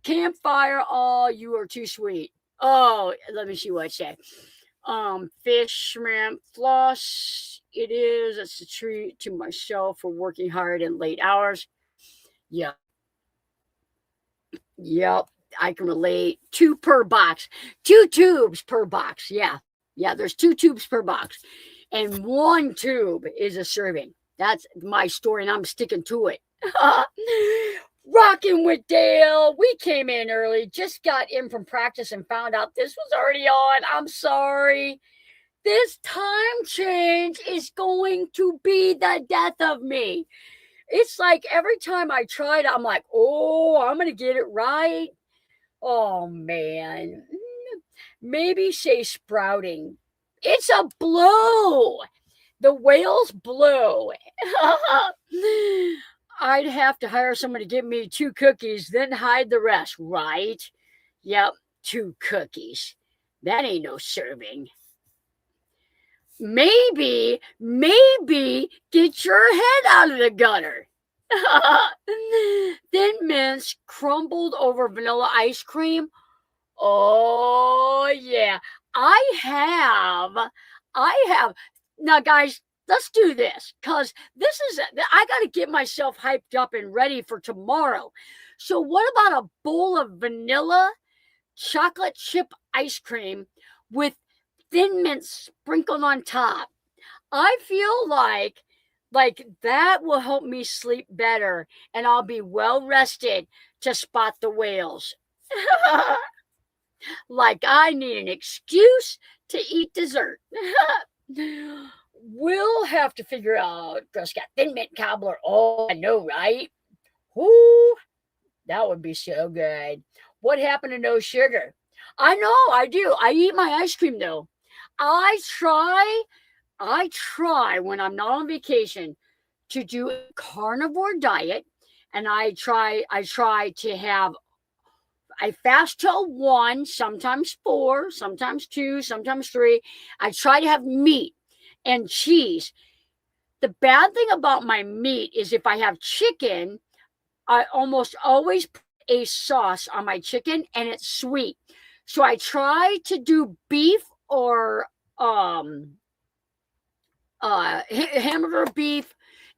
Campfire, oh, you are too sweet. Oh, let me see what I said. Fish, shrimp, floss. It is. It's a treat to myself for working hard in late hours. Yep. I can relate. 2 per box. 2 tubes per box. Yeah. There's 2 tubes per box, and 1 tube is a serving. That's my story, and I'm sticking to it. Rocking with Dale. We came in early, just got in from practice and found out this was already on. I'm sorry. This time change is going to be the death of me. It's like every time I try it, I'm like, oh, I'm going to get it right. Oh, man. Maybe say sprouting. It's a blow. The whales blow. I'd have to hire someone to give me 2 cookies, then hide the rest, right? Yep, 2 cookies. That ain't no serving. Maybe get your head out of the gutter. Thin Mints crumbled over vanilla ice cream. Oh, yeah. I have. Now, guys, let's do this because I got to get myself hyped up and ready for tomorrow. So what about a bowl of vanilla chocolate chip ice cream with Thin Mints sprinkled on top? I feel like that will help me sleep better and I'll be well rested to spot the whales. Like I need an excuse to eat dessert. We'll have to figure out Girl Scout Thin Mint cobbler. Oh, I know, right? Whoo, that would be so good. What happened to no sugar? I know, I do. I eat my ice cream though. I try when I'm not on vacation to do a carnivore diet, and I try to have. I fast till 1, sometimes 4, sometimes 2, sometimes 3. I try to have meat and cheese. The bad thing about my meat is if I have chicken, I almost always put a sauce on my chicken and it's sweet. So I try to do beef or hamburger beef,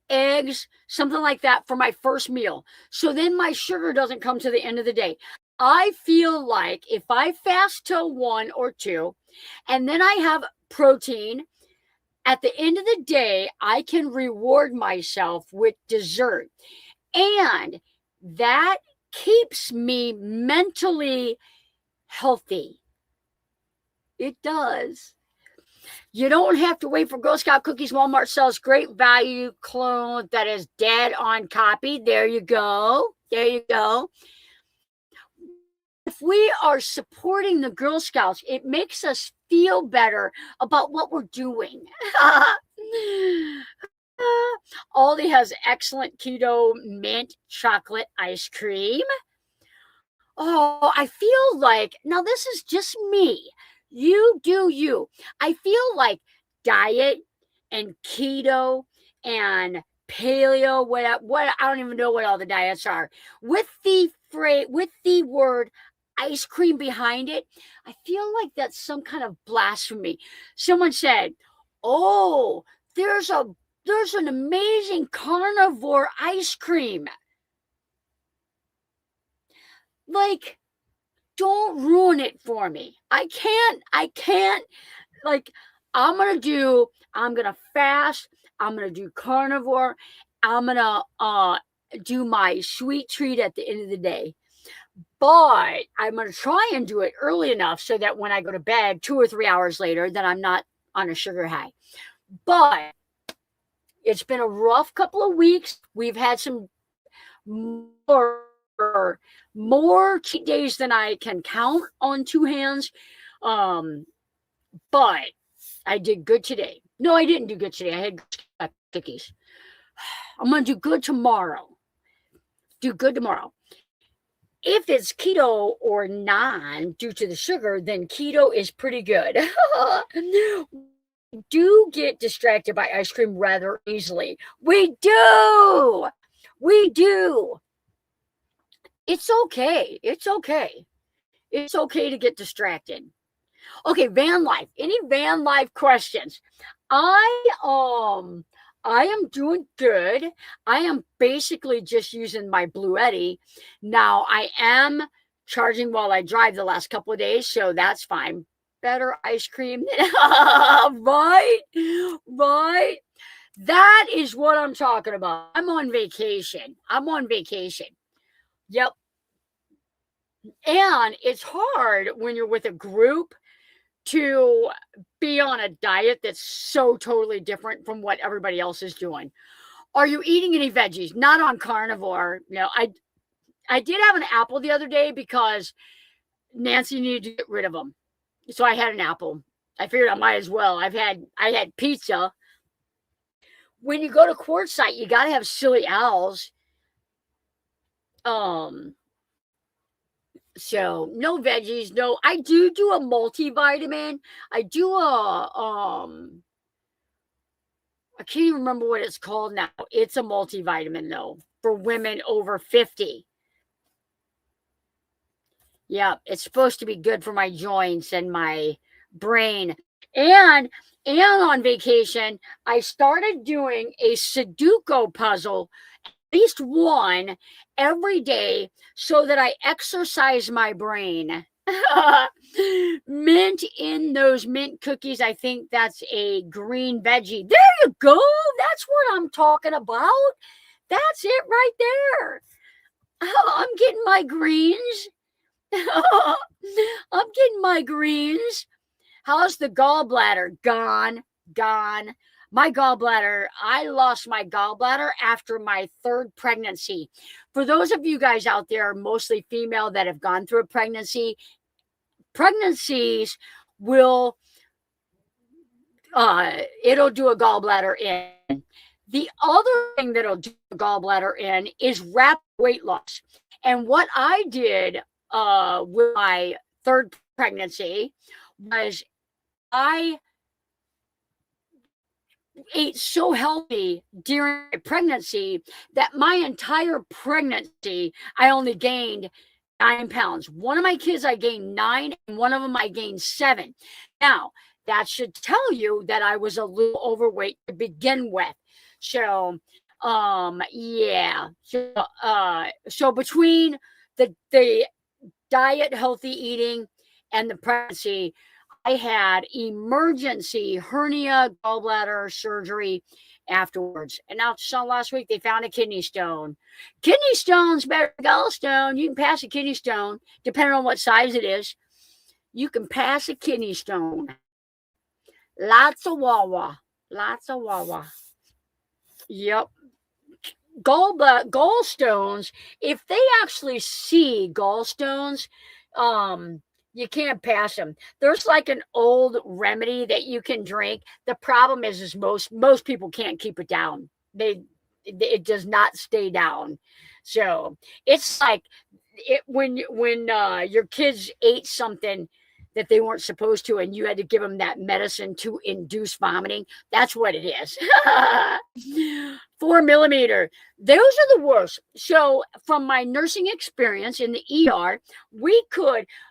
eggs, something like that for my first meal. So then my sugar doesn't come to the end of the day. I feel like if I fast till 1 or 2, and then I have protein, at the end of the day, I can reward myself with dessert. And that keeps me mentally healthy. It does. You don't have to wait for Girl Scout cookies. Walmart sells great value clone that is dead on copy. There you go. There you go. If we are supporting the Girl Scouts, it makes us feel better about what we're doing. Aldi has excellent keto mint chocolate ice cream. Oh, I feel like, now this is just me. You do you. I feel like diet and keto and paleo, what I don't even know what all the diets are. With the word ice cream behind it, I feel like that's some kind of blasphemy. Someone said, "Oh, there's an amazing carnivore ice cream." Like, don't ruin it for me. I can't, like, I'm gonna fast, I'm gonna do carnivore, I'm gonna do my sweet treat at the end of the day. But I'm gonna try and do it early enough so that when I go to bed 2 or 3 hours later, that I'm not on a sugar high. But it's been a rough couple of weeks. We've had some more cheat days than I can count on two hands. But I did good today. No, I didn't do good today. I had cookies. I'm going to do good tomorrow. If it's keto or non due to the sugar, then keto is pretty good. Do get distracted by ice cream rather easily. We do. It's okay. It's okay to get distracted. Okay, van life. Any van life questions? I am doing good. I am basically just using my Blue Eddy. Now I am charging while I drive the last couple of days, so that's fine. Better ice cream. Right? That is what I'm talking about. I'm on vacation. Yep. And it's hard when you're with a group to be on a diet that's so totally different from what everybody else is doing. Are you eating any veggies? Not on carnivore. No, I did have an apple the other day because Nancy needed to get rid of them. So I had an apple. I figured I might as well. I had pizza. When you go to Quartzsite, you got to have silly owls. So no veggies, no. I do a multivitamin. I do I can't even remember what it's called now. It's a multivitamin though for women over 50. Yeah, it's supposed to be good for my joints and my brain. And on vacation, I started doing a Sudoku puzzle, at least one every day, so that I exercise my brain. Mint in those mint cookies. I think that's a green veggie. There you go. That's what I'm talking about. That's it right there. I'm getting my greens. I'm getting my greens. How's the gallbladder? Gone. My gallbladder, I lost my gallbladder after my third pregnancy. For those of you guys out there, mostly female, that have gone through a pregnancies will, it'll do a gallbladder in. The other thing that'll do a gallbladder in is rapid weight loss. And what I did with my third pregnancy was I ate so healthy during pregnancy that my entire pregnancy, I only gained 9 pounds. One of my kids, I gained 9, and one of them, I gained 7. Now, that should tell you that I was a little overweight to begin with. So, yeah. So between the diet, healthy eating, and the pregnancy, I had emergency hernia gallbladder surgery afterwards. And now, so last week, they found a kidney stone. Kidney stone's better than gallstone. You can pass a kidney stone, depending on what size it is. You can pass a kidney stone. Lots of wawa. Yep. Gallstones, if they actually see gallstones, you can't pass them. There's like an old remedy that you can drink. The problem is most people can't keep it down. It does not stay down. So it's like when your kids ate something that they weren't supposed to, and you had to give them that medicine to induce vomiting. That's what it is. 4 millimeter. Those are the worst. So from my nursing experience in the ER,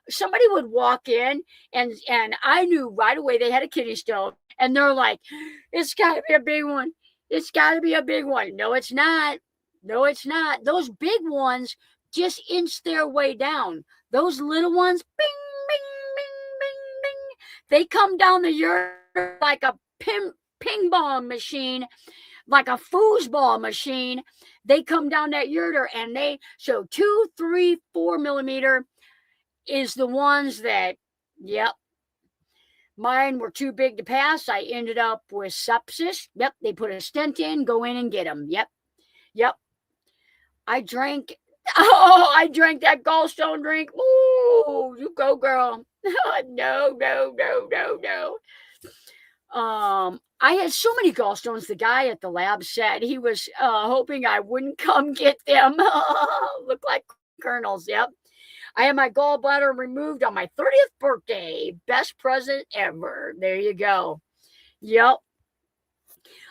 somebody would walk in and I knew right away they had a kidney stone, and they're like, it's got to be a big one. It's got to be a big one. No, it's not. No, it's not. Those big ones just inch their way down. Those little ones, bing, bing, bing, bing, bing. They come down the ureter like a ping pong machine, like a foosball machine. They come down that ureter, and so 2, 3, 4 millimeter is the ones that, yep. Mine were too big to pass. I ended up with sepsis. Yep, they put a stent in, go in and get them. Yep. I drank that gallstone drink. Ooh, you go, girl. No. I had so many gallstones. The guy at the lab said he was hoping I wouldn't come get them. Look like kernels. Yep. I had my gallbladder removed on my 30th birthday. Best present ever. There you go. Yep.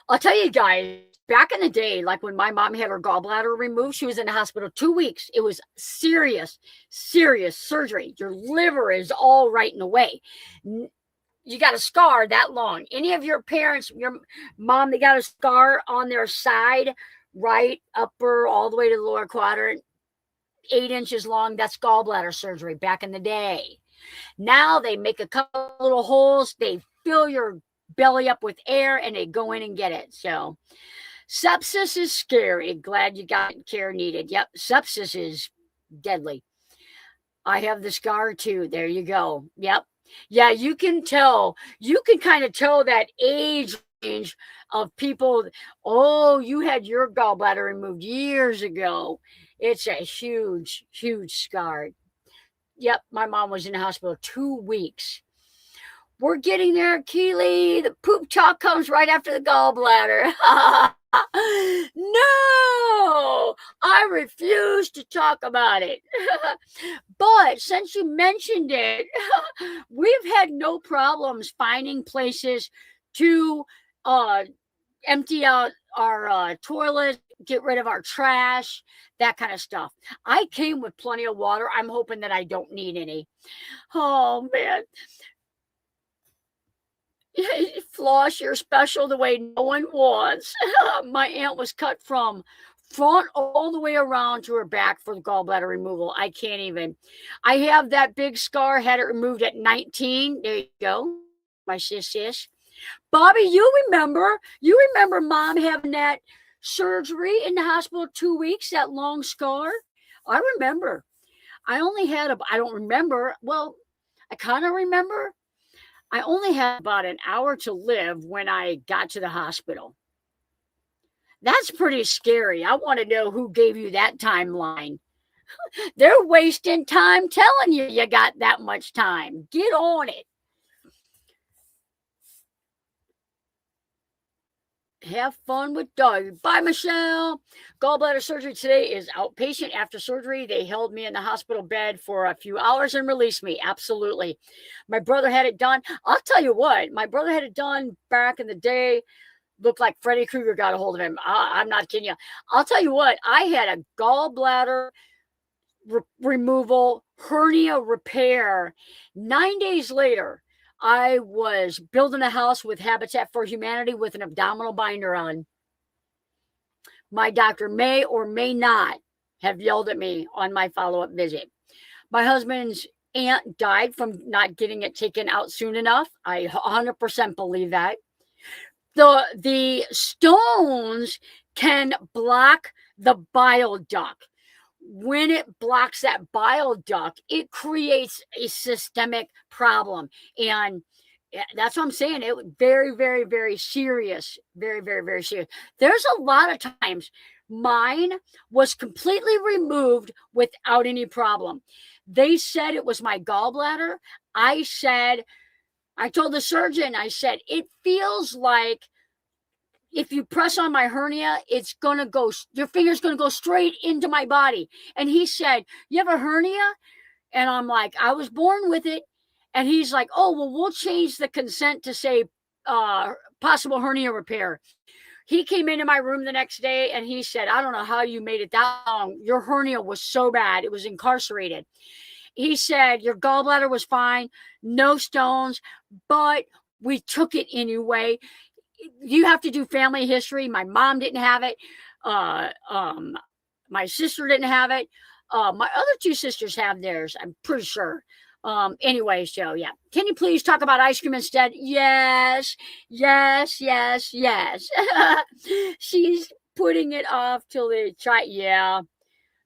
I'll tell you guys, back in the day, like when my mom had her gallbladder removed, she was in the hospital 2 weeks. It was serious surgery. Your liver is all right in the way. You got a scar that long. Any of your parents, your mom, they got a scar on their side, right upper, all the way to the lower quadrant, 8 inches long. That's gallbladder surgery back in the day. Now they make a couple little holes. They fill your belly up with air and they go in and get it. So sepsis is scary. Glad you got care needed. Yep. Sepsis is deadly. I have the scar too. There you go. Yep. Yeah, you can tell. You can kind of tell that age range of people. Oh, you had your gallbladder removed years ago. It's a huge scar. Yep, my mom was in the hospital 2 weeks. We're getting there, Keely. The poop talk comes right after the gallbladder. No, I refuse to talk about it. But since you mentioned it, we've had no problems finding places to empty out our toilet, get rid of our trash, that kind of stuff. I came with plenty of water. I'm hoping that I don't need any. Oh, man. Floss, you're special the way no one wants. My aunt was cut from front all the way around to her back for the gallbladder removal. I can't even. I have that big scar, had it removed at 19. There you go. My sis. Bobby, you remember mom having that surgery in the hospital 2 weeks, that long scar? I remember. I don't remember. Well, I kind of remember. I only had about an hour to live when I got to the hospital. That's pretty scary. I want to know who gave you that timeline. They're wasting time telling you got that much time. Get on it. Have fun with dog. Bye, Michelle. Gallbladder surgery today is outpatient. After surgery, they held me in the hospital bed for a few hours and released me. Absolutely. My brother had it done. I'll tell you what, my brother had it done back in the day. Looked like Freddy Krueger got a hold of him. I'm not kidding you. I'll tell you what, I had a gallbladder removal, hernia repair. 9 days later, I was building a house with Habitat for Humanity with an abdominal binder on. My doctor may or may not have yelled at me on my follow-up visit. My husband's aunt died from not getting it taken out soon enough. I 100% believe that. The stones can block the bile duct. When it blocks that bile duct, it creates a systemic problem. And that's what I'm saying. It was very, very, very serious. Very, very, very serious. There's a lot of times mine was completely removed without any problem. They said it was my gallbladder. I told the surgeon, I said, it feels like if you press on my hernia, your finger's going to go straight into my body. And he said, you have a hernia? And I'm like, I was born with it. And he's like, oh, well, we'll change the consent to say possible hernia repair. He came into my room the next day and he said, I don't know how you made it that long. Your hernia was so bad, it was incarcerated. He said, your gallbladder was fine, no stones, but we took it anyway. You have to do family history. My mom didn't have it. Uh, um, my sister didn't have it. My other two sisters have theirs, I'm pretty sure. Anyway, so yeah. Can you please talk about ice cream instead? Yes, yes, yes, yes. She's putting it off till they try. Yeah,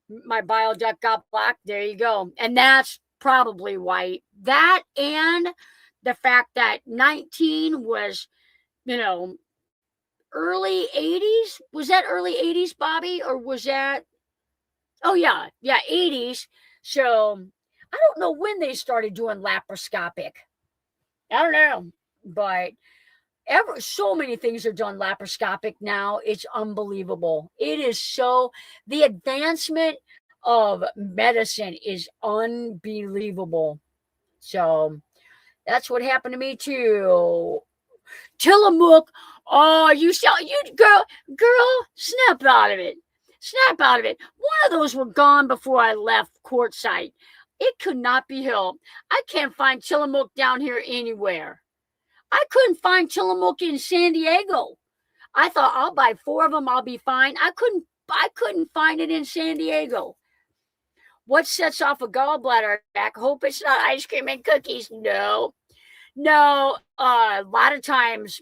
my bile duct got black. There you go. And that's probably why. That and the fact that 19 was, you know, early 80s. Was that early 80s, Bobby? Or was that, oh, yeah, yeah, 80s. So I don't know when they started doing laparoscopic. I don't know. But so many things are done laparoscopic now. It's unbelievable. It is so, the advancement of medicine is unbelievable. So that's what happened to me too. Tillamook, oh, girl, snap out of it. Snap out of it. One of those were gone before I left quartzsite. It could not be helped. I can't find Tillamook down here anywhere. I couldn't find Tillamook in San Diego. I thought I'll buy 4 of them, I'll be fine. I couldn't find it in San Diego. What sets off a gallbladder attack? Hope it's not ice cream and cookies. No. A lot of times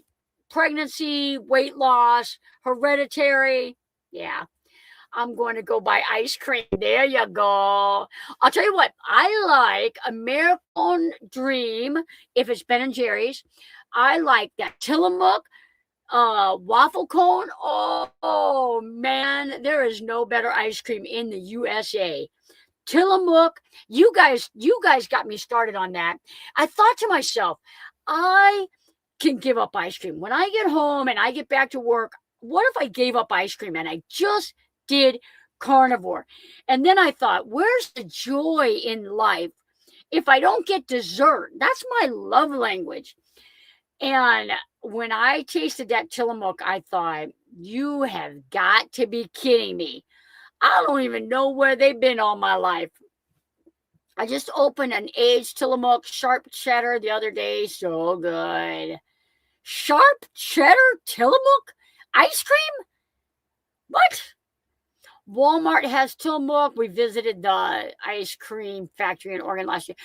pregnancy, weight loss, hereditary. Yeah. I'm going to go buy ice cream. There you go. I'll tell you what, I like American Dream if it's Ben and Jerry's. I like that Tillamook waffle cone. Oh man, there is no better ice cream in the USA. Tillamook, you guys got me started on that. I thought to myself, I can give up ice cream. When I get home and I get back to work, what if I gave up ice cream and I just did carnivore? And then I thought, where's the joy in life if I don't get dessert? That's my love language. And when I tasted that Tillamook, I thought, you have got to be kidding me. I don't even know where they've been all my life. I just opened an aged Tillamook sharp cheddar the other day. So good. Sharp cheddar Tillamook ice cream? What? Walmart has Tillamook. We visited the ice cream factory in Oregon last year.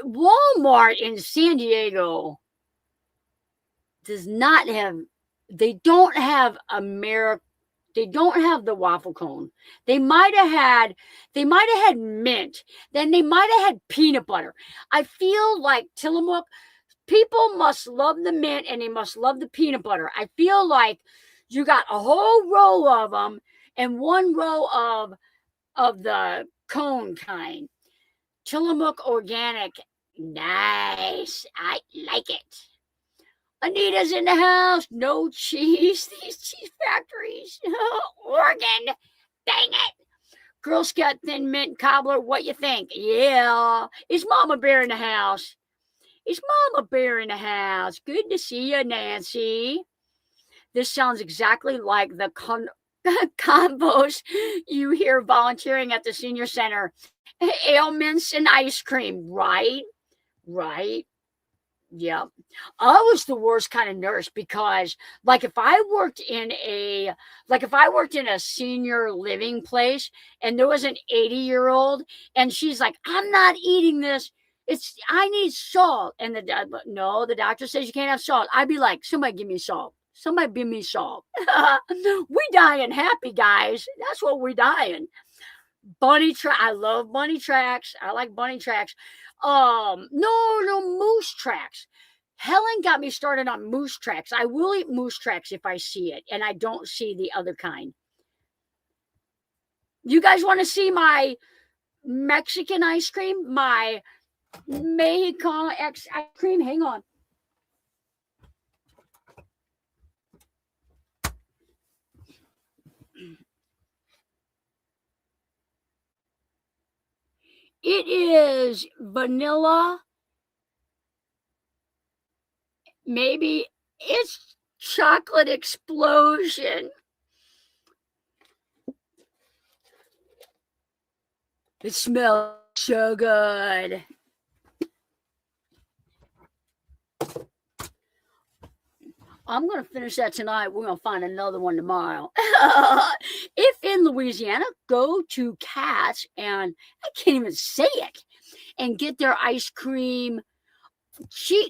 Walmart in San Diego does not have, they don't have they don't have the waffle cone. They might have had mint. Then they might have had peanut butter. I feel like Tillamook, people must love the mint and they must love the peanut butter. I feel like you got a whole row of them and one row of the cone kind. Tillamook organic. Nice. I like it. Anita's in the house. No cheese. These cheese factories. Oregon. Dang it. Girl Scout Thin Mint Cobbler. What you think? Yeah. Is Mama Bear in the house? Is Mama Bear in the house? Good to see you, Nancy. This sounds exactly like the combos you hear volunteering at the senior center. Ailments and ice cream. Right. Yeah. I was the worst kind of nurse because if I worked in a senior living place and there was an 80-year-old and she's like, I'm not eating this. I need salt. And the doctor says you can't have salt. I'd be like, somebody give me salt. Somebody give me salt. We dying happy, guys. That's what we dying. I love bunny tracks. I like bunny tracks. No moose tracks. Helen got me started on moose tracks. I will eat moose tracks if I see it, and I don't see the other kind. You guys want to see my Mexican ice cream? My Mexican ice cream? Hang on. It is vanilla Maybe it's chocolate explosion. It smells so good. I'm going to finish that tonight. We're going to find another one tomorrow. If in Louisiana, go to Cats and I can't even say it and get their ice cream,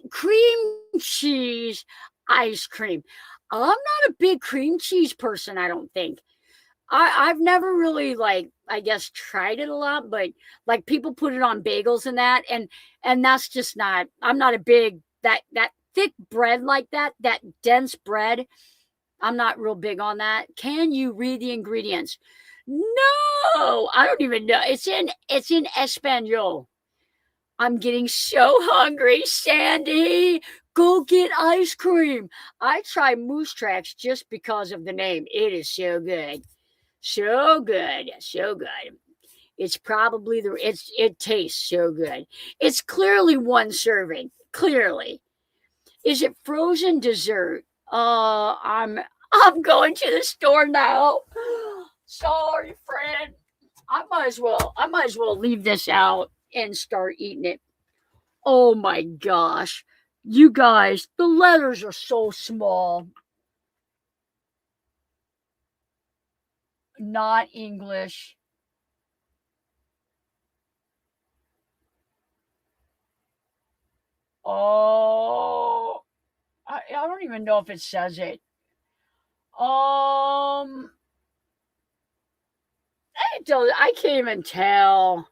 cream cheese ice cream. I'm not a big cream cheese person, I don't think. I've never really I guess tried it a lot, but like people put it on bagels and that, and that's just not. I'm not a big that thick bread like that dense bread. I'm not real big on that. Can you read the ingredients? No, I don't even know. It's in Espanol. I'm getting so hungry, Sandy. Go get ice cream. I try Moose Tracks just because of the name. It is so good. So good. So good. It's probably it tastes so good. It's clearly one serving. Clearly. Is it frozen dessert? I'm going to the store now. Sorry, friend. I might as well leave this out and start eating it. Oh my gosh. You guys, the letters are so small. Not English. Oh, I don't even know if it says it. I can't even tell.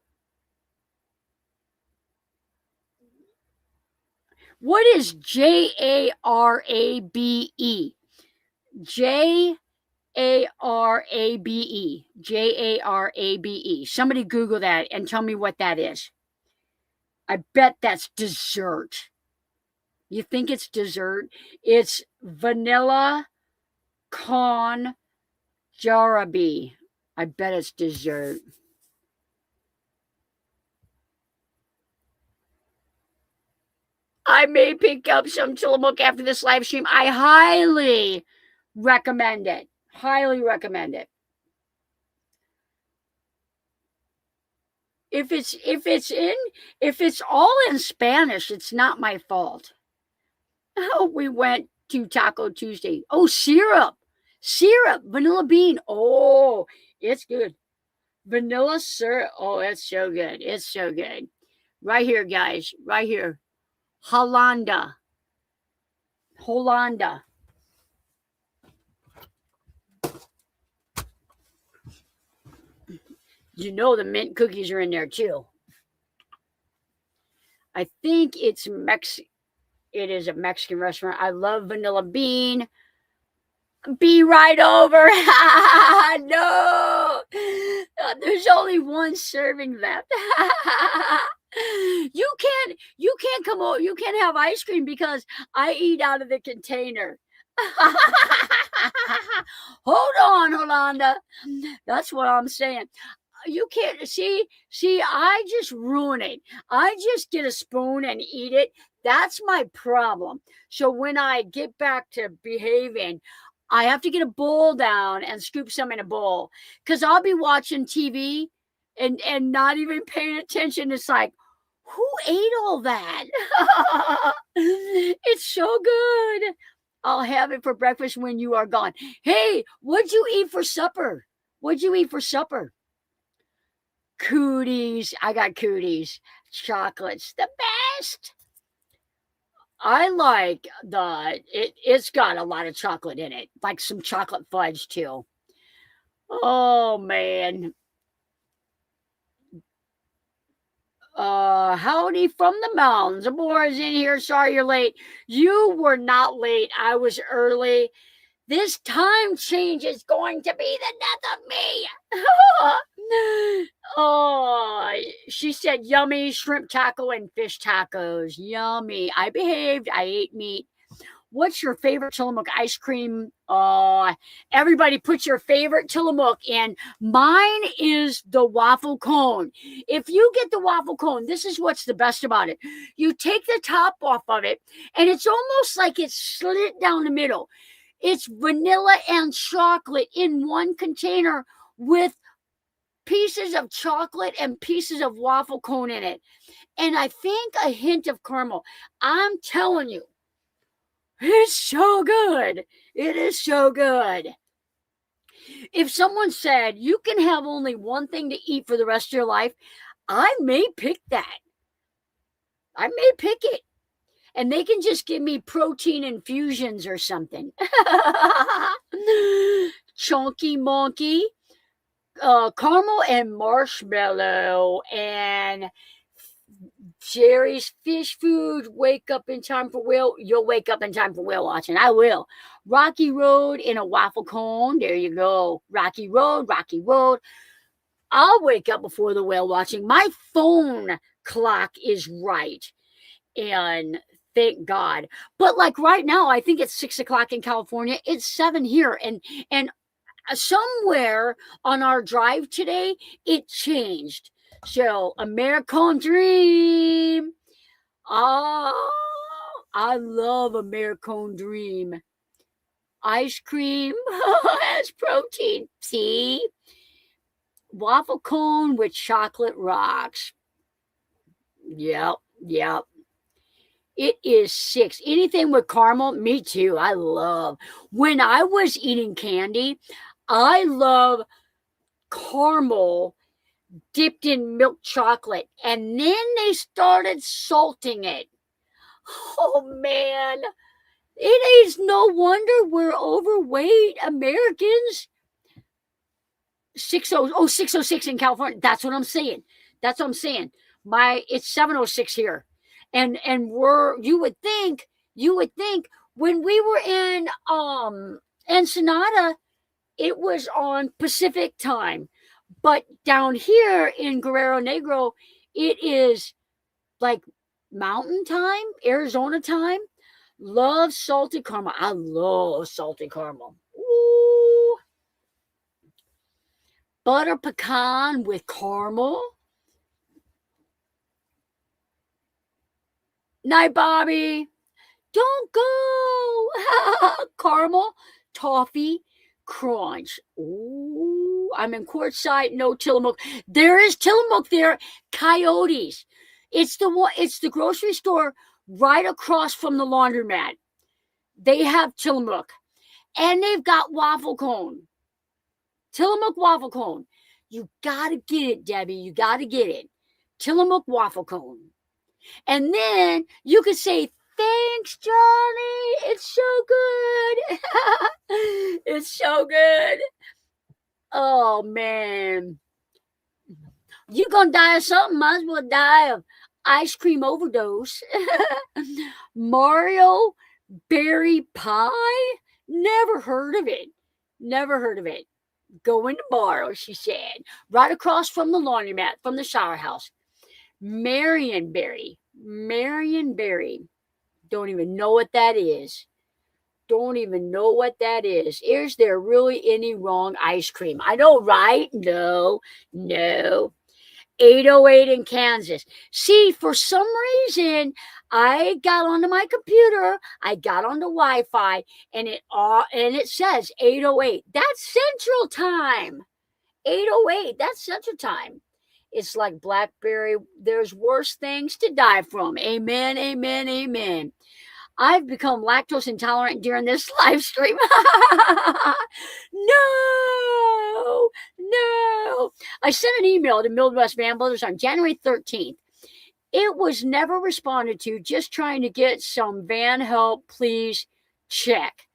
What is Jarabe? Jarabe. Jarabe. Somebody Google that and tell me what that is. I bet that's dessert. You think it's dessert? It's vanilla con jarabe. I bet it's dessert. I may pick up some Tillamook after this live stream. I highly recommend it. Highly recommend it. If it's all in Spanish, it's not my fault. Oh, we went to Taco Tuesday. Oh, syrup, vanilla bean. Oh, it's good. Vanilla syrup. Oh, it's so good. It's so good. Right here, guys. Right here. Hollanda. Hollanda. You know the mint cookies are in there too. I think it's It is a Mexican restaurant. I love vanilla bean. Be right over. No, there's only one serving left. You can't come over. You can't have ice cream because I eat out of the container. Hold on, Holanda. That's what I'm saying. You can't see, I just ruin it. I just get a spoon and eat it. That's my problem. So when I get back to behaving, I have to get a bowl down and scoop some in a bowl because I'll be watching TV and not even paying attention. It's like, who ate all that? It's so good. I'll have it for breakfast when you are gone. Hey, what'd you eat for supper? What'd you eat for supper? Cooties. I got cooties. Chocolate's the best. I like it's got a lot of chocolate in it, like some chocolate fudge too. Oh man. Howdy from the mountains. Abora's in here. Sorry you're late. You were not late. I was early. This time change is going to be the death of me. Oh, she said yummy shrimp taco and fish tacos. Yummy. I behaved. I ate meat. What's your favorite Tillamook ice cream? Everybody put your favorite Tillamook in. Mine is the waffle cone. If you get the waffle cone, this is what's the best about it. You take the top off of it, and it's almost like it's slit down the middle. It's vanilla and chocolate in one container with pieces of chocolate and pieces of waffle cone in it. And I think a hint of caramel. I'm telling you, it's so good. It is so good. If someone said you can have only one thing to eat for the rest of your life, I may pick that. I may pick it. And they can just give me protein infusions or something. Chunky monkey, caramel and marshmallow, and Jerry's fish food. Wake up in time for whale. You'll wake up in time for whale watching. I will. Rocky Road in a waffle cone. There you go. Rocky Road, Rocky Road. I'll wake up before the whale watching. My phone clock is right. And thank God. But like right now, I think it's 6:00 in California. It's 7 here. And somewhere on our drive today, it changed. So, American Dream. Oh, I love American Dream. Ice cream has protein. See? Waffle cone with chocolate rocks. Yep. It is 6. Anything with caramel, me too. I love. When I was eating candy, I love caramel dipped in milk chocolate. And then they started salting it. Oh, man. It is no wonder we're overweight Americans. 606 in California. That's what I'm saying. It's 706 here. And you would think when we were in Ensenada, it was on Pacific time. But down here in Guerrero Negro, it is like mountain time, Arizona time. Love salted caramel. I love salted caramel. Ooh. Butter pecan with caramel. Night, Bobby. Don't go. Caramel, toffee, crunch. Ooh, I'm in Quartzsite. No Tillamook. There is Tillamook there. Coyotes. It's the grocery store right across from the laundromat. They have Tillamook, and they've got waffle cone. Tillamook waffle cone. You gotta get it, Debbie. You gotta get it. Tillamook waffle cone. And then you could say, thanks, Johnny. It's so good. It's so good. Oh, man. You're going to die of something. Might as well die of ice cream overdose. Mario berry pie? Never heard of it. Going to borrow, she said. Right across from the laundromat, from the shower house. Marionberry. Don't even know what that is. Is there really any wrong ice cream? I know, right? No. 808 in Kansas. See, for some reason, I got onto my computer, I got onto Wi-Fi, and it says 808. That's Central Time. 808. That's Central Time. It's like blackberry. There's worse things to die from. Amen. I've become lactose intolerant during this live stream. No. I sent an email to Midwest Ramblers on January 13th. It was never responded to. Just trying to get some van help. Please check.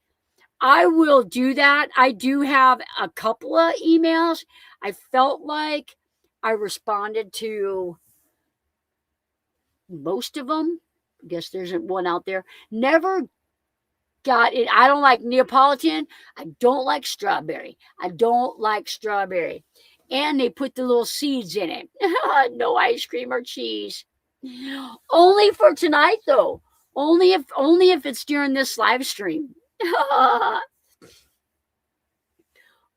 I will do that. I do have a couple of emails. I felt like I responded to most of them. I guess there's one out there. Never got it. I don't like Neapolitan. I don't like strawberry. And they put the little seeds in it. No ice cream or cheese. Only for tonight, though. Only if it's during this live stream.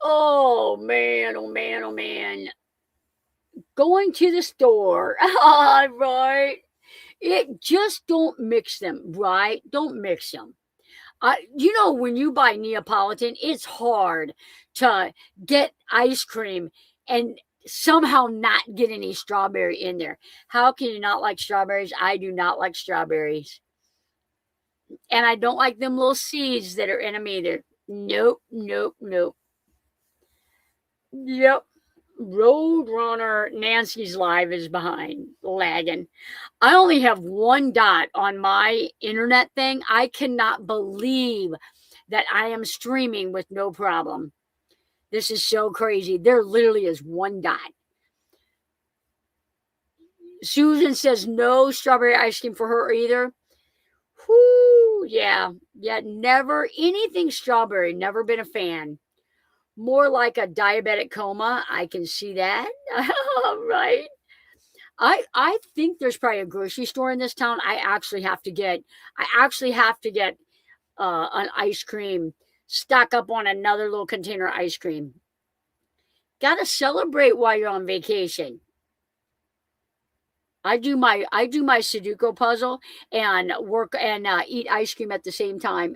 Oh man, oh man, oh man. Going to the store. Right. It just don't mix them, right? Don't mix them. When you buy Neapolitan, it's hard to get ice cream and somehow not get any strawberry in there. How can you not like strawberries? I do not like strawberries. And I don't like them little seeds that are in them either. Nope, nope, nope. Yep. Roadrunner Nancy's live is behind, lagging. I only have one dot on my internet thing. I cannot believe that I am streaming with no problem. This is so crazy. There literally is one dot. Susan says no strawberry ice cream for her either. Whoo, yeah. Yeah, never anything strawberry. Never been a fan. More like a diabetic coma. I can see that. Right. I think there's probably a grocery store in this town. I actually have to get an ice cream, stock up on another little container of ice cream. Gotta celebrate while you're on vacation. I do my Sudoku puzzle and work and eat ice cream at the same time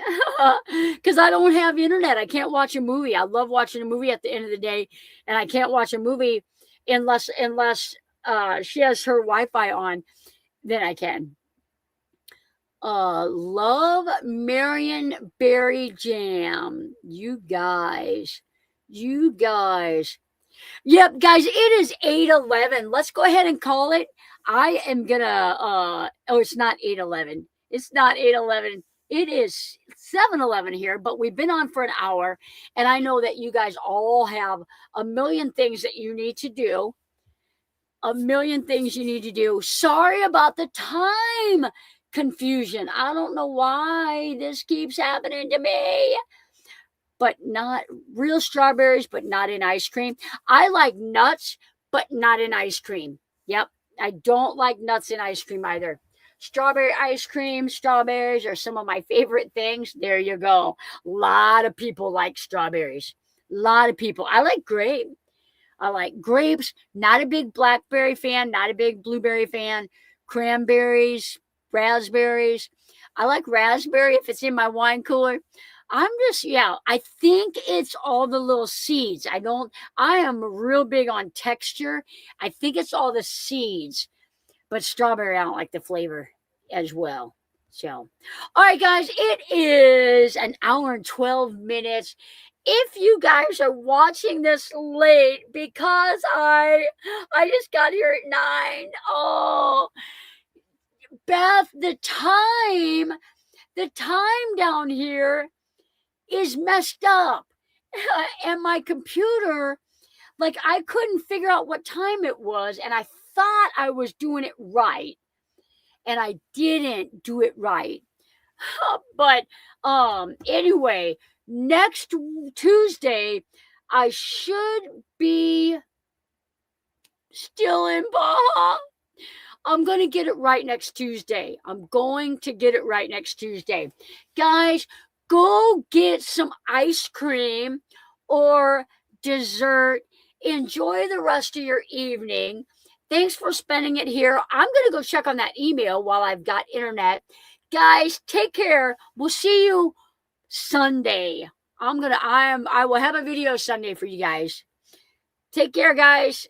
because I don't have internet. I can't watch a movie. I love watching a movie at the end of the day, and I can't watch a movie unless she has her Wi-Fi on. Then I can. Love Marion Berry Jam. You guys. Yep, guys, it is 8:11. Let's go ahead and call it. I am gonna it's not 8:11. It's not 8:11. It is 7:11 here, but we've been on for an hour, and I know that you guys all have a million things that you need to do. A million things you need to do. Sorry about the time confusion. I don't know why this keeps happening to me. But not real strawberries, but not in ice cream. I like nuts, but not in ice cream. Yep. I don't like nuts in ice cream either. Strawberry ice cream, strawberries are some of my favorite things. There you go. A lot of people like strawberries. A lot of people. I like grapes. Not a big blackberry fan, not a big blueberry fan. Cranberries, raspberries. I like raspberry if it's in my wine cooler. I think it's all the little seeds. I am real big on texture. I think it's all the seeds, but strawberry, I don't like the flavor as well. So, all right, guys, it is an hour and 12 minutes. If you guys are watching this late because I just got here at 9. Oh, Beth, the time down here is messed up. And my computer, like, I couldn't figure out what time it was, and I thought I was doing it right, and I didn't do it right. But anyway, next Tuesday I should be still in Baja. I'm going to get it right next Tuesday. Guys, go get some ice cream or dessert. Enjoy the rest of your evening. Thanks for spending it here. I'm going to go check on that email while I've got internet. Guys, take care. We'll see you Sunday. I will have a video Sunday for you guys. Take care, guys.